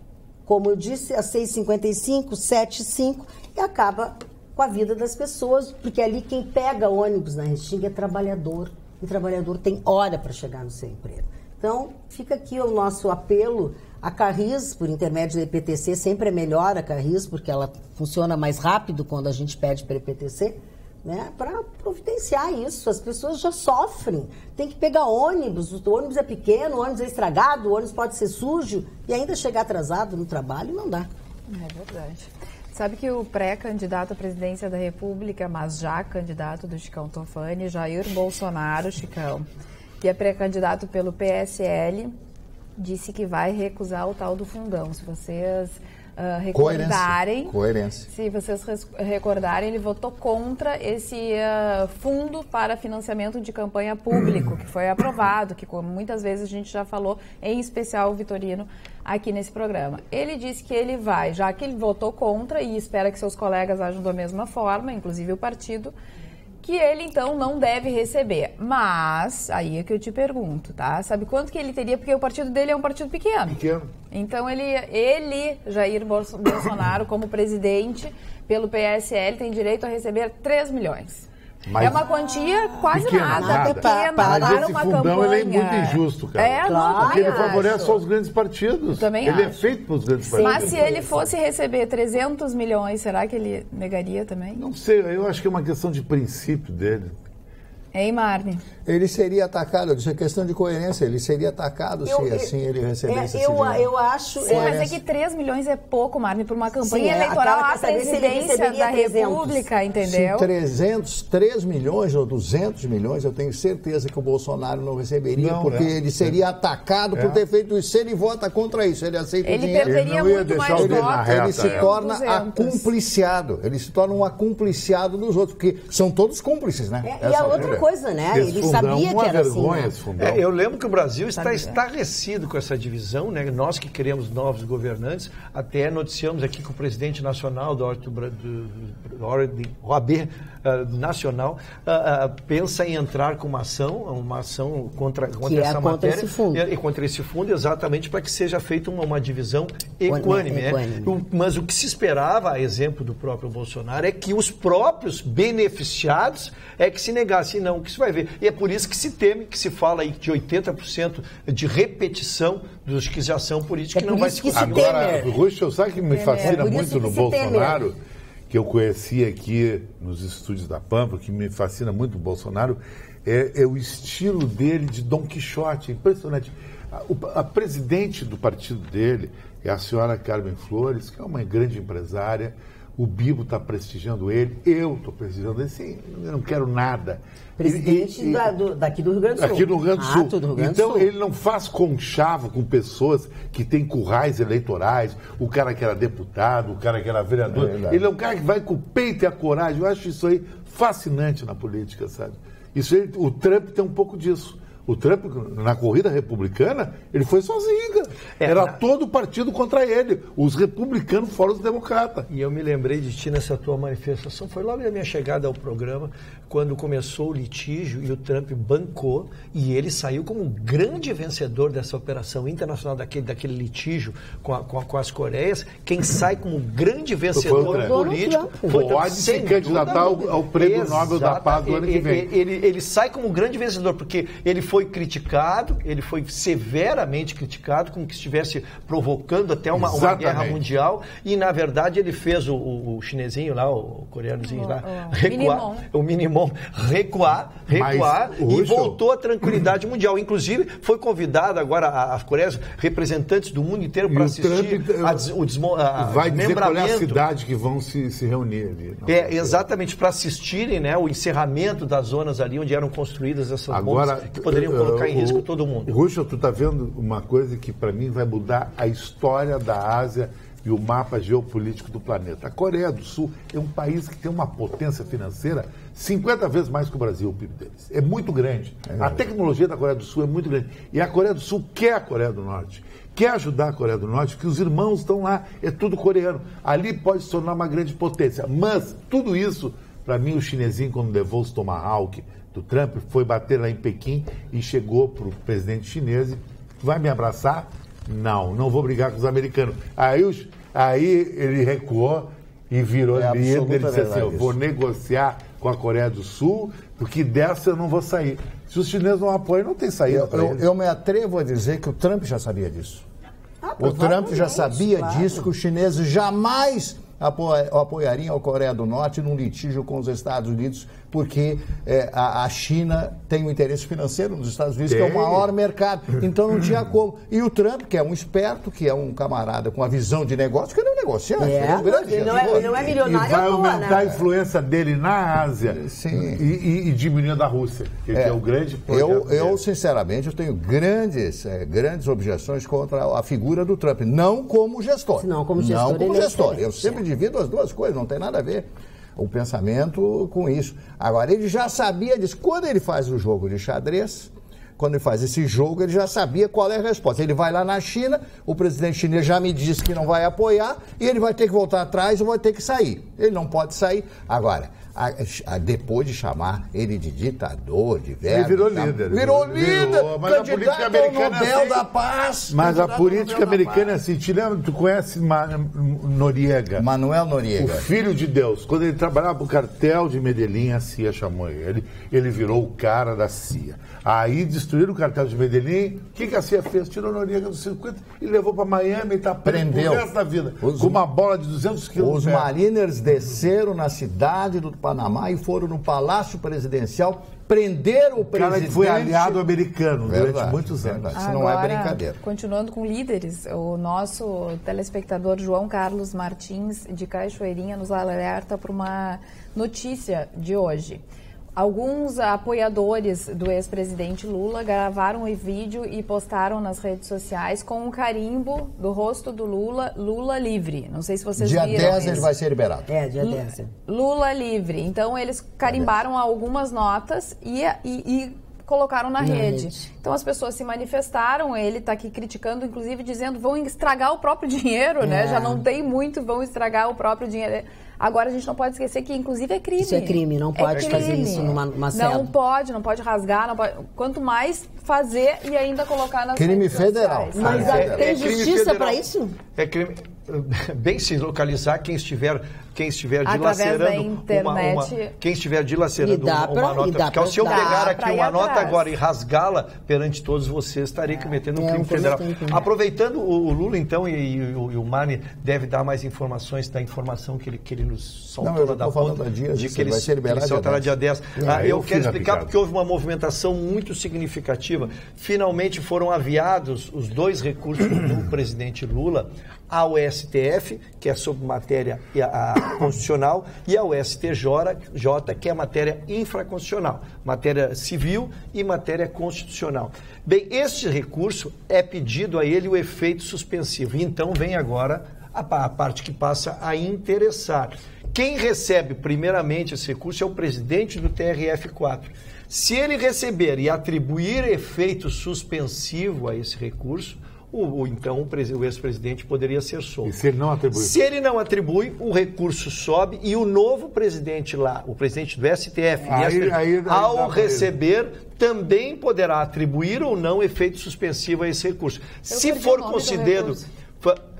como eu disse, às 6h55, 7h05, e acaba com a vida das pessoas, porque ali quem pega ônibus na Restinga é trabalhador, e trabalhador tem hora para chegar no seu emprego. Então, fica aqui o nosso apelo. A Carris, por intermédio da EPTC, sempre é melhor a Carris, porque ela funciona mais rápido quando a gente pede para a EPTC, né, para providenciar isso. As pessoas já sofrem, tem que pegar ônibus, o ônibus é pequeno, o ônibus é estragado, o ônibus pode ser sujo e ainda chegar atrasado no trabalho, não dá. É verdade. Sabe que o pré-candidato à presidência da República, mas já candidato do Chicão Tofani, Jair Bolsonaro, Chicão, que é pré-candidato pelo PSL, disse que vai recusar o tal do fundão. Se vocês recordarem, Coerência. Se vocês recordarem, ele votou contra esse fundo para financiamento de campanha público, que foi aprovado, que como muitas vezes a gente já falou, em especial o Vitorino, aqui nesse programa. Ele disse que ele vai, já que ele votou contra e espera que seus colegas ajam da mesma forma, inclusive o partido, que ele, então, não deve receber. Mas, aí é que eu te pergunto, tá? Sabe quanto que ele teria? Porque o partido dele é um partido pequeno. Então, ele Jair Bolsonaro, como presidente pelo PSL, tem direito a receber 3 milhões. Mas é uma quantia quase nada. Pequena, mas esse fundão ele é muito injusto, cara. Claro, porque ele favorece só os grandes partidos. Também ele acho. É feito para os grandes partidos. Mas se ele fosse receber 300 milhões, será que ele negaria também? Não sei, eu acho que é uma questão de princípio dele. Hein, Marne? Ele seria atacado, isso é questão de coerência, ele seria atacado se assim ele recebesse esse dinheiro. Eu acho... Sim, mas é que 3 milhões é pouco, Marne, para uma campanha eleitoral à presidência da República, entendeu? Se 3 milhões ou 200 milhões, eu tenho certeza que o Bolsonaro não receberia, porque ele seria atacado por ter feito isso. Se ele vota contra isso, ele aceita o dinheiro. Ele perderia muito mais votos. Ele se torna acumpliciado, ele se torna um acumpliciado dos outros, porque são todos cúmplices, né? E a outra coisa, né? Ele sabia que era assim. Né? Eu lembro que o Brasil está estarrecido com essa divisão, né? Nós que queremos novos governantes, até noticiamos aqui que o presidente nacional do OAB nacional pensa em entrar com uma ação contra essa matéria e contra esse fundo, exatamente para que seja feita uma divisão equânime. Né? Mas o que se esperava, a exemplo do próprio Bolsonaro, é que os próprios beneficiados é que se negassem. Não, o que se vai ver. E é por isso que se teme, que se fala aí de 80% de repetição dos que já são políticos, que não vai se Agora, Russo, sabe o que me fascina muito no Bolsonaro, que eu conheci aqui nos estúdios da Pampa, que me fascina muito no Bolsonaro, é o estilo dele de Dom Quixote, impressionante. A presidente do partido dele é a senhora Carmen Flores, que é uma grande empresária. O Bibo está prestigiando ele, eu estou prestigiando ele, sim, eu não quero nada. Presidente daqui do Rio Grande do Sul. Aqui do Rio Grande do Sul. Do Rio Grande então do Sul. ele não faz conchavo com pessoas que têm currais eleitorais, o cara que era deputado, o cara que era vereador. Ele é um cara que vai com o peito e a coragem. Eu acho isso aí fascinante na política, sabe? Isso aí, o Trump tem um pouco disso. O Trump, na corrida republicana, ele foi sozinho, cara. Era todo o partido contra ele, os republicanos fora os democratas. E eu me lembrei de ti nessa tua manifestação, foi logo na minha chegada ao programa, quando começou o litígio e o Trump bancou, e ele saiu como um grande vencedor dessa operação internacional, daquele litígio com as Coreias. Quem sai como grande vencedor político pode se candidatar ao Prêmio Nobel da Paz do ano que vem. Ele sai como um grande vencedor, porque ele foi criticado, ele foi severamente criticado, como que estivesse provocando até uma guerra mundial, e na verdade ele fez o chinesinho lá, o coreanozinho lá, recuar, o Minimum, recuar e voltou à tranquilidade mundial. Inclusive, foi convidado agora as Coreias, representantes do mundo inteiro, para assistir vai dizer qual é a cidade que vão se reunir ali. Exatamente, para assistirem, né, o encerramento das zonas ali onde eram construídas essas bombas que poderiam colocar em risco todo mundo. Ruxa, tu está vendo uma coisa que para mim vai mudar a história da Ásia e o mapa geopolítico do planeta. A Coreia do Sul é um país que tem uma potência financeira 50 vezes mais que o Brasil, o PIB deles. É muito grande. A tecnologia da Coreia do Sul é muito grande. E a Coreia do Sul quer a Coreia do Norte. Quer ajudar a Coreia do Norte, porque os irmãos estão lá, é tudo coreano. Ali pode se tornar uma grande potência. Mas tudo isso, para mim, o chinesinho, quando levou os Tomahawk do Trump, foi bater lá em Pequim e chegou para o presidente chinês e vai me abraçar? Não vou brigar com os americanos. Aí ele recuou e virou líder. Ele disse assim, eu vou negociar com a Coreia do Sul, porque dessa eu não vou sair. Se os chineses não apoiam, não tem saída para eles. Eu me atrevo a dizer que o Trump já sabia disso. O Trump já sabia disso, que os chineses jamais apoiariam a Coreia do Norte num litígio com os Estados Unidos, porque a China tem um interesse financeiro nos Estados Unidos, que é o maior mercado. Então não tinha como. E o Trump, que é um esperto, que é um camarada com a visão de negócio, que ele é um negociante. Ele não é milionário. E vai aumentar a influência dele na Ásia e diminuindo a Rússia, que é o grande projeto eu sinceramente, eu tenho grandes objeções contra a figura do Trump. Não como gestor. Não como gestor. Eu sempre divido as duas coisas, não tem nada a ver o pensamento com isso. Agora, ele já sabia disso. Quando ele faz o jogo de xadrez, quando ele faz esse jogo, ele já sabia qual é a resposta. Ele vai lá na China, o presidente chinês já me disse que não vai apoiar, e ele vai ter que voltar atrás ou vai ter que sair. Ele não pode sair. Agora, depois de chamar ele de ditador, de velho... Ele virou líder. Virou líder! Mas a política americana Nobel assim, da Paz! Mas a política americana é assim. Te lembra, tu conhece Noriega? Manuel Noriega. O filho de Deus. Quando ele trabalhava para o cartel de Medellín, a CIA chamou ele. Ele virou o cara da CIA. Aí destruíram o cartel de Medellín. O que a CIA fez? Tirou Noriega do circuito e levou para Miami e está preso o resto da vida. Com uma bola de 200 quilos. Os Mariners desceram na cidade do Panamá e foram no Palácio Presidencial prender o presidente. Cara que foi aliado americano durante muitos anos. Isso não é brincadeira. Continuando com líderes, o nosso telespectador João Carlos Martins, de Cachoeirinha, nos alerta para uma notícia de hoje. Alguns apoiadores do ex-presidente Lula gravaram um vídeo e postaram nas redes sociais com um carimbo do rosto do Lula, Lula livre. Não sei se vocês viram. Dia 10 ele vai ser liberado. Dia 10. Lula livre. Então eles carimbaram algumas notas e colocaram na rede. Então as pessoas se manifestaram, ele está aqui criticando, inclusive dizendo vão estragar o próprio dinheiro, né? Já não tem muito, vão estragar o próprio dinheiro. Agora a gente não pode esquecer que inclusive é crime. Isso é crime, não pode fazer isso numa cela. Não pode rasgar, não pode. Quanto mais fazer e ainda colocar nas crime federal. Mas tem justiça para isso? É crime. Bem se localizar quem estiver dilacerando quem estiver dilacerando uma nota fiscal. Se eu pegar aqui uma nota agora e rasgá-la perante todos vocês, estarei cometendo um crime federal. Aproveitando o Lula, então, e o Mani deve dar mais informações da informação que ele nos soltou lá da ponta, de que ele soltará dia 10. Eu quero explicar porque houve uma movimentação muito significativa. Finalmente foram aviados os 2 recursos do presidente Lula ao STF, que é sobre matéria constitucional, e ao STJ, que é matéria infraconstitucional, matéria civil e matéria constitucional. Bem, este recurso é pedido a ele o efeito suspensivo. E então vem agora a parte que passa a interessar. Quem recebe primeiramente esse recurso é o presidente do TRF4. Se ele receber e atribuir efeito suspensivo a esse recurso, então o ex-presidente poderia ser solto. E se ele não atribui? Se ele não atribui, o recurso sobe e o novo presidente lá, o presidente do STF, ao receber, também poderá atribuir ou não efeito suspensivo a esse recurso. Se for considerado...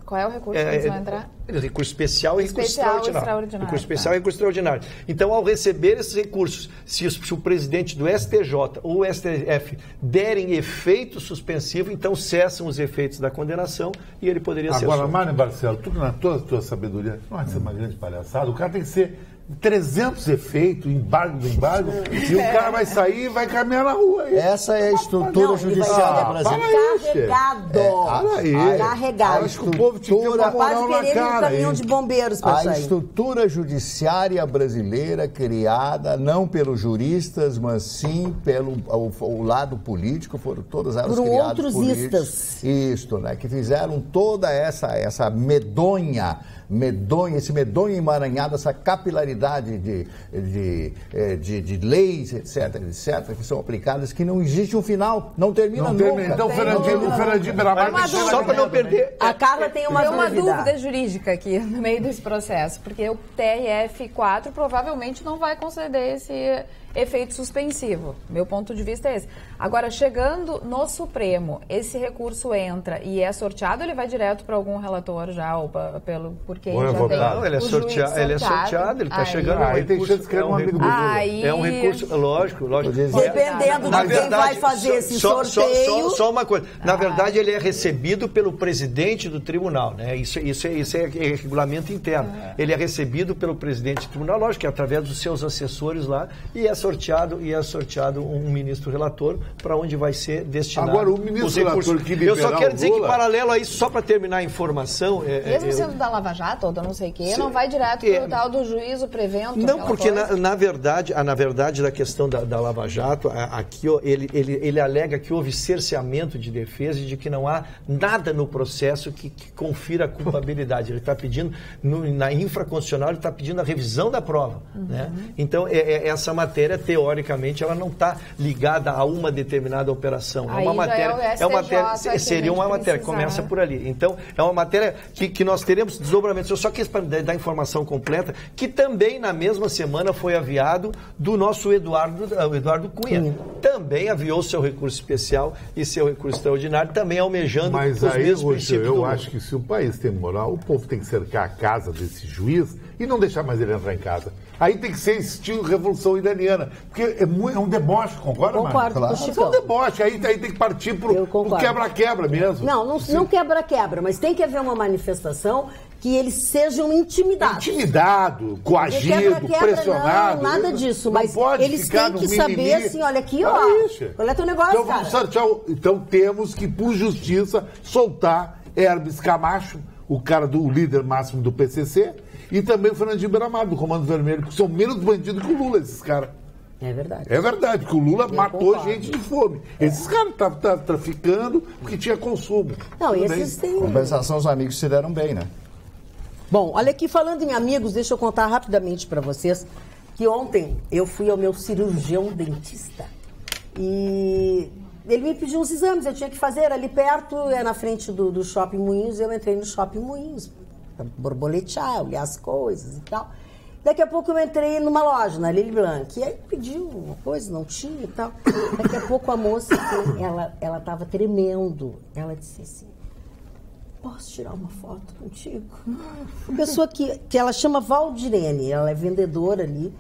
Qual é o recurso que eles vão entrar? Recurso especial e recurso extraordinário. Recurso especial e recurso extraordinário. Então, ao receber esses recursos, se o presidente do STJ ou o STF derem efeito suspensivo, então cessam os efeitos da condenação e ele poderia ser solto. Agora, Mário Barcelo, tudo na tua sabedoria, não vai ser uma grande palhaçada. O cara tem que ser 300 efeitos, embargo do embargo, e o cara vai sair e vai caminhar na rua. Aí. Essa é a estrutura judiciária brasileira. Carregado. Acho que o povo te deu uma moral na cara. Um caminhão de bombeiros para sair. A estrutura judiciária brasileira criada não pelos juristas, mas sim pelo o lado político, foram todas elas por criadas outros por istas. Isto, né? Que fizeram toda essa esse medonho emaranhado, essa capilaridade de leis, etc., que são aplicadas, que não existe um final, não termina nunca. Então, o Fernandinho Beramarque... Só para não perder... A Carla tem uma dúvida jurídica aqui no meio desse processo, porque o TRF4 provavelmente não vai conceder esse efeito suspensivo. Meu ponto de vista é esse. Agora, chegando no Supremo, esse recurso entra e é sorteado, ele vai direto para algum relator já, ou por quem já tem? Não, ele é sorteado, ele está chegando. Aí tem chance que é um amigo do Lula. É um recurso, lógico. Dependendo de quem vai fazer esse sorteio... Só uma coisa, na verdade ele é recebido pelo presidente do tribunal, né? Isso é regulamento interno. Ele é recebido pelo presidente do tribunal, lógico que é através dos seus assessores lá, e é sorteado um ministro relator para onde vai ser destinado. Agora, o ministro relator que liberar eu só quero dizer que, paralelo a isso, só para terminar a informação... Mesmo sendo da Lava Jato, ou da não sei o quê, não vai direto para o tal do juízo prevento? Não, porque na verdade, da questão da Lava Jato, aqui ele alega que houve cerceamento de defesa e de que não há nada no processo que confira a culpabilidade. Ele está pedindo, na infraconstitucional, ele está pedindo a revisão da prova. Né? Então, essa matéria, teoricamente, ela não está ligada a uma determinada operação. Aí seria uma matéria que começa por ali. Então, é uma matéria que nós teremos desdobramentos. Eu só quis dar a informação completa, que também na mesma semana foi aviado do nosso Eduardo Cunha. Também aviou seu recurso especial e seu recurso extraordinário, também almejando os mesmos princípios. Eu acho que se o país tem moral, o povo tem que cercar a casa desse juiz e não deixar mais ele entrar em casa. Aí tem que ser estilo Revolução Iraniana, porque é um deboche, concorda, Márcio? Concordo, claro. É um deboche, aí tem que partir pro quebra-quebra mesmo. Não quebra-quebra, mas tem que haver uma manifestação que eles sejam intimidados. Intimidado, coagido, pressionado. Não, nada disso, mas eles têm que saber assim, olha aqui, ó, olha teu negócio, então, vamos sortear. Então temos que, por justiça, soltar Hermes Camacho, o cara o líder máximo do PCC, e também o Fernandinho Beramarque, do Comando Vermelho, que são menos bandidos que o Lula, esses caras. É verdade. É verdade, que o Lula matou gente de fome. Esses caras estavam traficando porque tinha consumo. Não, esses têm... Compensação, os amigos se deram bem, né? Bom, olha aqui, falando em amigos, deixa eu contar rapidamente para vocês que ontem eu fui ao meu cirurgião dentista e ele me pediu uns exames, eu tinha que fazer ali perto, na frente do Shopping Moinhos, eu entrei no Shopping Moinhos para borboletear, olhar as coisas e tal. Daqui a pouco eu entrei numa loja, na Lili Blanc, e aí pediu uma coisa, não tinha e tal. Daqui a pouco a moça, ela estava tremendo, ela disse assim: posso tirar uma foto contigo? Uma pessoa que ela chama Valdirene, ela é vendedora ali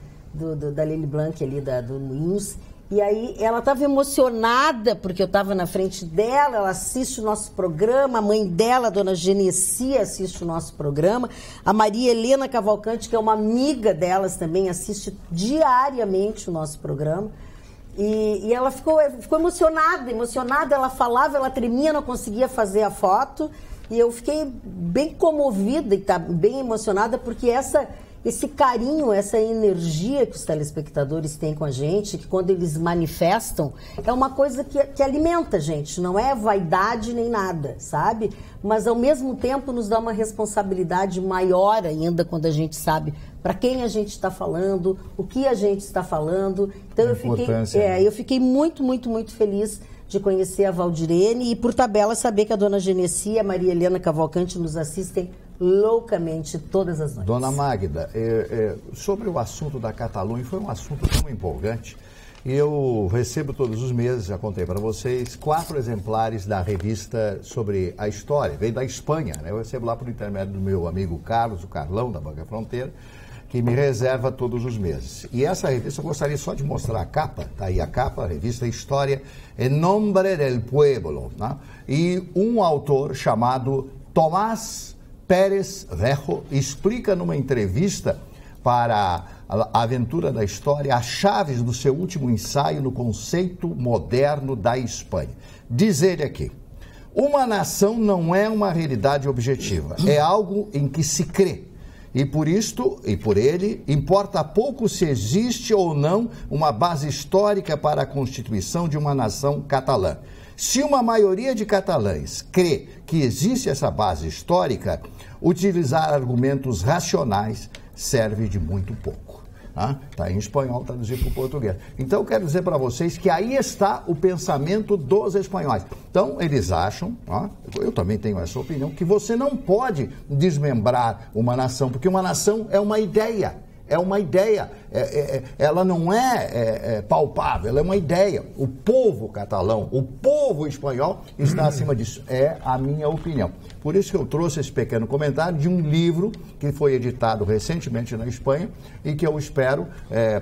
da Lili Blanc, ali do Moinhos. E aí ela estava emocionada porque eu estava na frente dela, ela assiste o nosso programa, a mãe dela, a dona Genessia, assiste o nosso programa, a Maria Helena Cavalcante, que é uma amiga delas também, assiste diariamente o nosso programa. E ela ficou emocionada, ela falava, ela tremia, não conseguia fazer a foto. E eu fiquei bem comovida e bem emocionada, porque esse carinho, essa energia que os telespectadores têm com a gente, que quando eles manifestam, é uma coisa que alimenta a gente, não é vaidade nem nada, sabe? Mas ao mesmo tempo nos dá uma responsabilidade maior ainda quando a gente sabe para quem a gente está falando, o que a gente está falando. Então eu fiquei muito, muito, muito feliz de conhecer a Valdirene e, por tabela, saber que a dona Genesi e a Maria Helena Cavalcante nos assistem loucamente todas as noites. Dona Magda, sobre o assunto da Catalunha, foi um assunto tão empolgante. Eu recebo todos os meses, já contei para vocês, 4 exemplares da revista sobre a história, veio da Espanha, né? Eu recebo lá por intermédio do meu amigo Carlos, o Carlão, da Banca Fronteira, que me reserva todos os meses. E essa revista, eu gostaria só de mostrar a capa, tá aí a capa, a revista História, En Nombre del Pueblo, né? E um autor chamado Tomás Pérez Rejo explica numa entrevista para a Aventura da História as chaves do seu último ensaio no conceito moderno da Espanha. Diz ele aqui: uma nação não é uma realidade objetiva, é algo em que se crê. E por isto, e por ele, importa pouco se existe ou não uma base histórica para a constituição de uma nação catalã. Se uma maioria de catalães crê que existe essa base histórica, utilizar argumentos racionais serve de muito pouco. Está em espanhol, traduzido para o português. Então, eu quero dizer para vocês que aí está o pensamento dos espanhóis. Então, eles acham, eu também tenho essa opinião, que você não pode desmembrar uma nação, porque uma nação é uma ideia. É uma ideia, ela não é palpável, ela é uma ideia. O povo catalão, o povo espanhol está acima disso, é a minha opinião. Por isso que eu trouxe esse pequeno comentário de um livro que foi editado recentemente na Espanha e que eu espero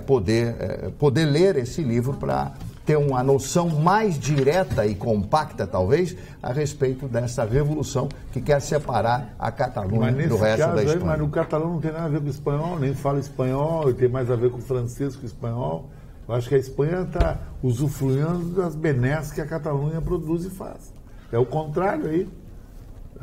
poder ler esse livro para ter uma noção mais direta e compacta, talvez, a respeito dessa revolução que quer separar a Catalunha do resto da Espanha. Mas o catalão não tem nada a ver com o espanhol, nem fala espanhol, e tem mais a ver com o francês que o espanhol. Eu acho que a Espanha está usufruindo das benesses que a Catalunha produz e faz. É o contrário aí.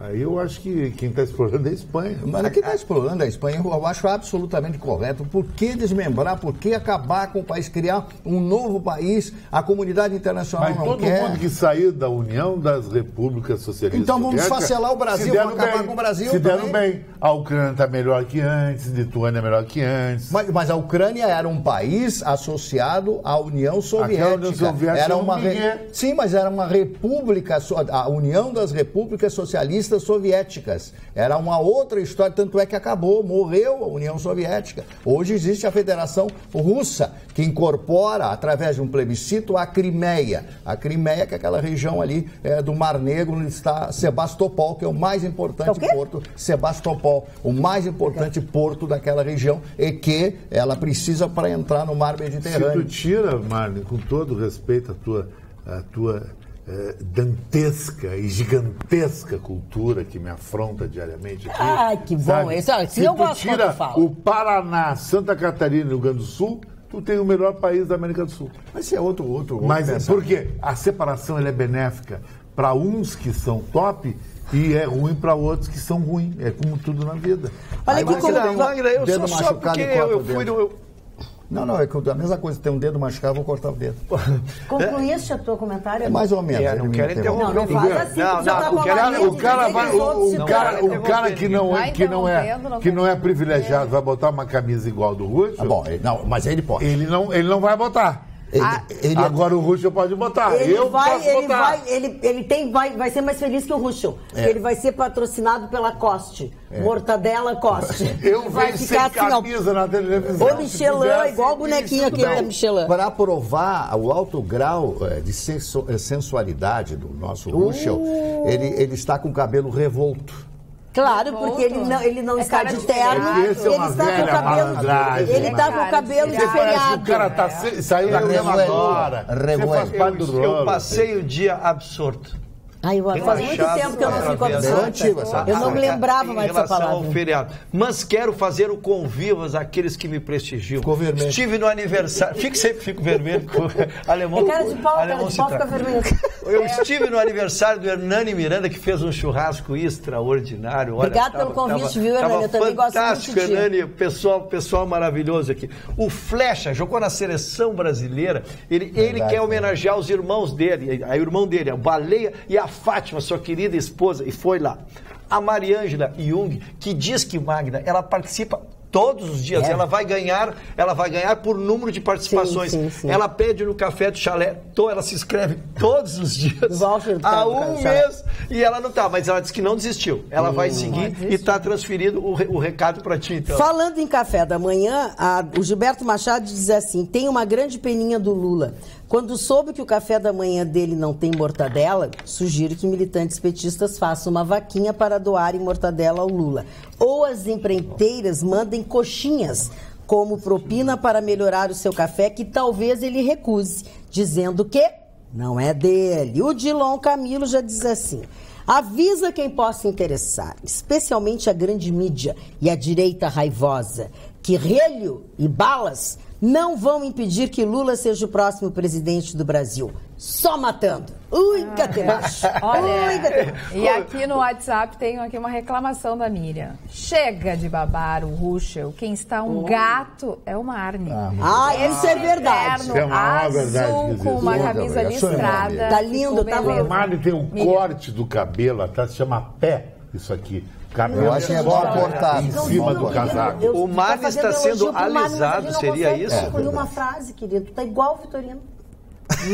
Aí eu acho que quem está explorando é a Espanha. Mas quem está explorando a Espanha, eu acho absolutamente correto. Por que desmembrar? Por que acabar com o país? Criar um novo país? A comunidade internacional não quer. Mas todo mundo que saiu da União das Repúblicas Socialistas. Então vamos esfacelar o Brasil, vamos acabar com o Brasil. Se deram bem. A Ucrânia está melhor que antes, a Lituânia é melhor que antes. Mas a Ucrânia era um país associado à União Soviética. A União Soviética era uma Sim, mas era uma república, a União das Repúblicas Socialistas Soviéticas. Era uma outra história, tanto é que acabou, morreu a União Soviética. Hoje existe a Federação Russa, que incorpora, através de um plebiscito, a Crimeia. A Crimeia, que é aquela região ali do Mar Negro, onde está Sebastopol, que é o mais importante porto. Sebastopol, o mais importante porto daquela região, e que ela precisa para entrar no Mar Mediterrâneo. Se tu tira, Marlene, com todo respeito à tua dantesca e gigantesca cultura que me afronta diariamente aqui. Ai, que bom. Se eu gosto quando eu falo. O Paraná, Santa Catarina e o Rio Grande do Sul, tu tem o melhor país da América do Sul. Mas isso é outro Mas por quê? A separação ela é benéfica para uns que são top e é ruim para outros que são ruins. É como tudo na vida. Olha que Magda, eu sou só porque eu fui no... Não, é a mesma coisa, tem um dedo machucado, vou cortar o dedo. Concluíste o teu comentário? É mais ou menos. Não quero interromper. Não faz assim, o cara que não é privilegiado vai botar uma camisa igual do Russo. Bom, não, mas ele pode. Ele não vai botar. Agora o Russo pode botar. Vai ser mais feliz que o Russo. Ele vai ser patrocinado pela Coste. Mortadela Coste. Eu vai ficar sem camisa na televisão. O Michelin, igual o bonequinho aqui da Michelin. Para provar o alto grau de sensualidade do nosso Russo, ele está com o cabelo revolto. Claro, porque ele não está de terno, ele está com o cabelo esfregado. O cara saiu da mesma agora. Eu passei o dia absorto. Faz muito tempo que eu não fico absorta. Eu não me lembrava mais dessa palavra. Ao feriado. Mas quero fazer o convívas àqueles que me prestigiam. Ficou vermelho. Estive no aniversário. Sempre fico vermelho. Alemão. Cara de pau fica vermelho. Eu estive no aniversário do Hernani Miranda, que fez um churrasco extraordinário. Obrigado pelo convite, viu, Hernani? Eu também gosto muito de ti. Hernani, pessoal maravilhoso aqui. O Flecha jogou na seleção brasileira. Ele quer homenagear os irmãos dele, o irmão dele, a Baleia e a Fátima, sua querida esposa, e foi lá. A Mariângela Jung, que diz que Magda, ela participa Todos os dias. Ela vai ganhar por número de participações. Sim. Ela pede no café do chalé, ela se inscreve todos os dias há um mês e ela não tá, mas ela disse que não desistiu. Ela vai seguir e está transferido o recado para ti. Então. Falando em café da manhã, o Gilberto Machado diz assim, tem uma grande peninha do Lula. Quando soube que o café da manhã dele não tem mortadela, sugiro que militantes petistas façam uma vaquinha para doarem mortadela ao Lula. Ou as empreiteiras mandem coxinhas como propina para melhorar o seu café, que talvez ele recuse, dizendo que não é dele. O Dilon Camilo já diz assim, avisa quem possa interessar, especialmente a grande mídia e a direita raivosa, que relho e balas não vão impedir que Lula seja o próximo presidente do Brasil. Só matando. Ui, Catebaixo. Olha, e aqui no WhatsApp tem aqui uma reclamação da Miriam. Chega de babar o Ruschel. Quem está um gato é o Marne. Isso é verdade. Isso é uma verdade. Azul com uma camisa listrada. Tá lindo, tá bom. O Marne tem um corte do cabelo atrás, se chama pé, isso aqui. Eu acho que é bom cortar em cima do casaco. O Marne está sendo alisado, seria isso? Eu escolhi uma frase, querido. Tu tá igual o Vitorino.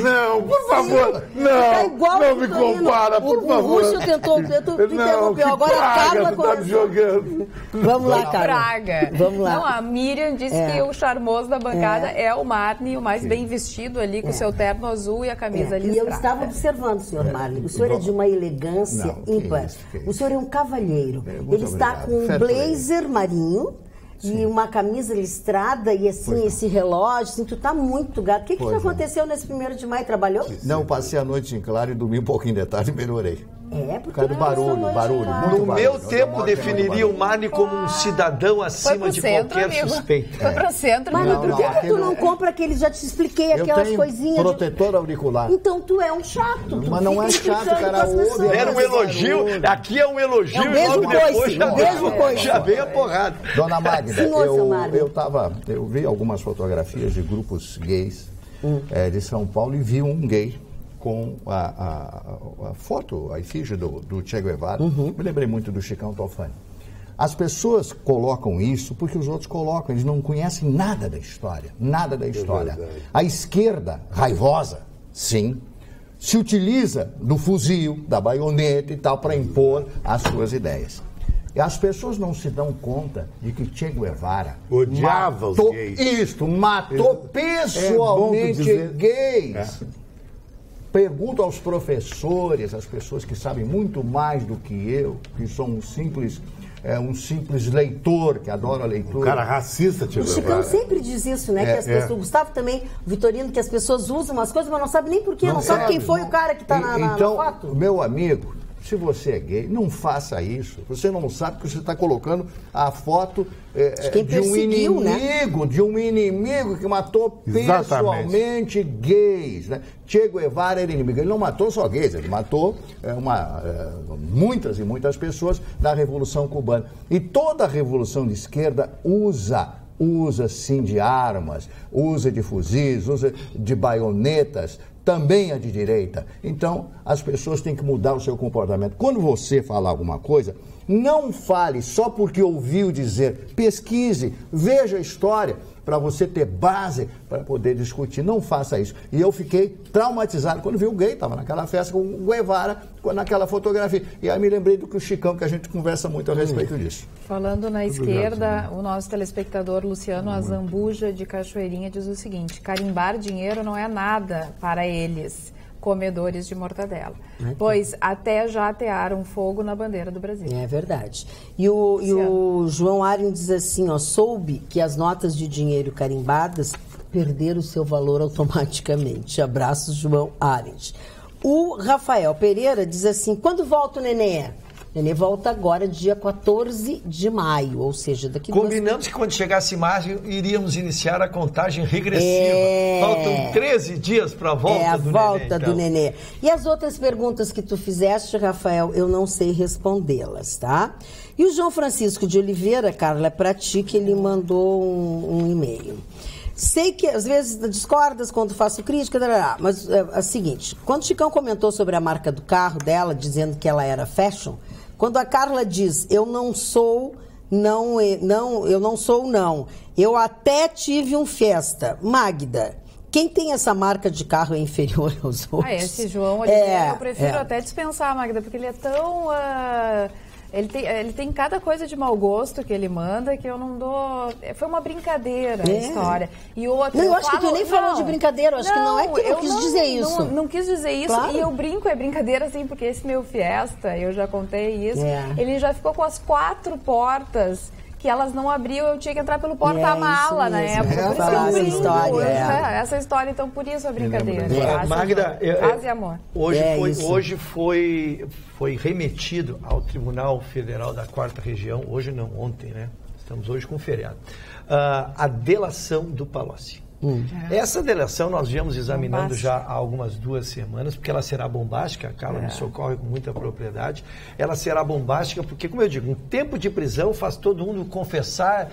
Não, por favor, não me compara, por favor. O Ruschel tentou interrompeu, agora a Carla tá me jogando. Vamos lá, Carla. Praga. Vamos lá. Não, a Miriam disse que o charmoso da bancada é o Marne, o mais bem vestido ali, com o seu terno azul e a camisa listrada. E eu estava observando o senhor Marne. O senhor é de uma elegância ímpar. O senhor é um cavalheiro. Ele está com um blazer marinho. Sim. E uma camisa listrada e assim, esse relógio, assim, tu tá muito gato. O que aconteceu nesse 1º de maio? Trabalhou? Não, passei a noite em claro e dormi um pouquinho de tarde e melhorei. Porque por causa do barulho, muito No meu tempo, definiria o Marne como um cidadão acima de qualquer suspeito. Foi pro centro. Mas por que tu não compra aquele, já te expliquei, aquelas coisinhas. Protetor auricular. Então tu é um chato. Mas não é chato, cara. Era um elogio, aqui é um elogio e logo depois já veio a porrada. Dona Magda, eu vi algumas fotografias de grupos gays de São Paulo e vi um gay com a foto, a efígie do Che Guevara. Me lembrei muito do Chicão Tofani. As pessoas colocam isso porque os outros colocam, eles não conhecem nada da história, nada da história. A esquerda, raivosa, sim, se utiliza do fuzil, da baioneta e tal, para impor as suas ideias. E as pessoas não se dão conta de que Che Guevara odiava os gays. Matou pessoalmente gays. Pergunto aos professores, às pessoas que sabem muito mais do que eu, que sou um simples leitor, que adora a leitura. Um cara racista, Che Guevara. O Chicão sempre diz isso, né? Que as pessoas, o Gustavo também, o Vitorino, que as pessoas usam as coisas, mas não sabe nem por quê, não sabe quem foi o cara que está na foto. Então, meu amigo, se você é gay, não faça isso. Você não sabe que você está colocando a foto de um inimigo que matou pessoalmente gays. Né? Che Guevara era inimigo. Ele não matou só gays, ele matou muitas e muitas pessoas da Revolução Cubana. E toda a revolução de esquerda usa sim de armas, usa de fuzis, usa de baionetas, também a de direita. Então, as pessoas têm que mudar o seu comportamento. Quando você falar alguma coisa, não fale só porque ouviu dizer. Pesquise, veja a história, para você ter base para poder discutir. Não faça isso. E eu fiquei traumatizado quando vi o gay, estava naquela festa com o Guevara, naquela fotografia. E aí me lembrei do que o Chicão, que a gente conversa muito a respeito disso. Falando na esquerda, o nosso telespectador Luciano Azambuja, de Cachoeirinha, diz o seguinte: carimbar dinheiro não é nada para eles, comedores de mortadela, pois até já atearam fogo na bandeira do Brasil. É verdade. E o João Arin diz assim, soube que as notas de dinheiro carimbadas perderam o seu valor automaticamente. Abraços, João Arin. O Rafael Pereira diz assim, quando volta o Nenê? Nenê volta agora, dia 14 de maio, ou seja, daqui... Combinamos que quando chegasse maio, iríamos iniciar a contagem regressiva. Faltam 13 dias para a volta do Nenê. É a volta do Nenê. E as outras perguntas que tu fizeste, Rafael, eu não sei respondê-las, tá? E o João Francisco de Oliveira, Carla, é para ti que ele mandou um e-mail. Sei que às vezes discordas quando faço crítica, mas é o seguinte, quando o Chicão comentou sobre a marca do carro dela, dizendo que ela era fashion, quando a Carla diz, eu não sou eu não sou não. Eu até tive um Fiesta. Magda, quem tem essa marca de carro é inferior aos outros? Esse João Oliveira, eu prefiro até dispensar, Magda, porque ele é tão... Ele tem cada coisa de mau gosto que ele manda que eu não dou... Foi uma brincadeira a história. E outra, não, eu acho que tu nem falou de brincadeira. Eu acho que não é que eu quis dizer isso. Não quis dizer isso. Claro. E eu brinco, é brincadeira assim, porque esse meu Fiesta, eu já contei isso, ele já ficou com as 4 portas que elas não abriam, eu tinha que entrar pelo porta-mala na época. Por isso que eu brinco. Essa história, então por isso a brincadeira. Magda, paz e amor. Hoje foi remetido ao Tribunal Federal da 4ª Região, hoje não, ontem, né? Estamos hoje com feriado. A delação do Palocci. Essa delação nós viemos examinando já há algumas 2 semanas, porque ela será bombástica, a Carla me socorre com muita propriedade, ela será bombástica porque, como eu digo, um tempo de prisão faz todo mundo confessar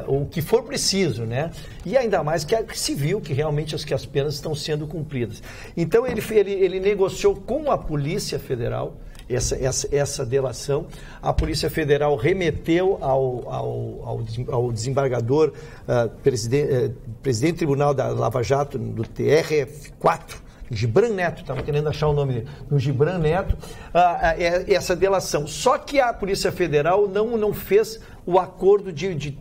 o que for preciso, né? E ainda mais que se viu que realmente as penas estão sendo cumpridas. Então ele negociou com a Polícia Federal essa delação. A Polícia Federal remeteu ao desembargador, presidente do Tribunal da Lava Jato, do TRF4, Gibran Neto, estava querendo achar o nome dele, no Gibran Neto, essa delação. Só que a Polícia Federal não fez o acordo de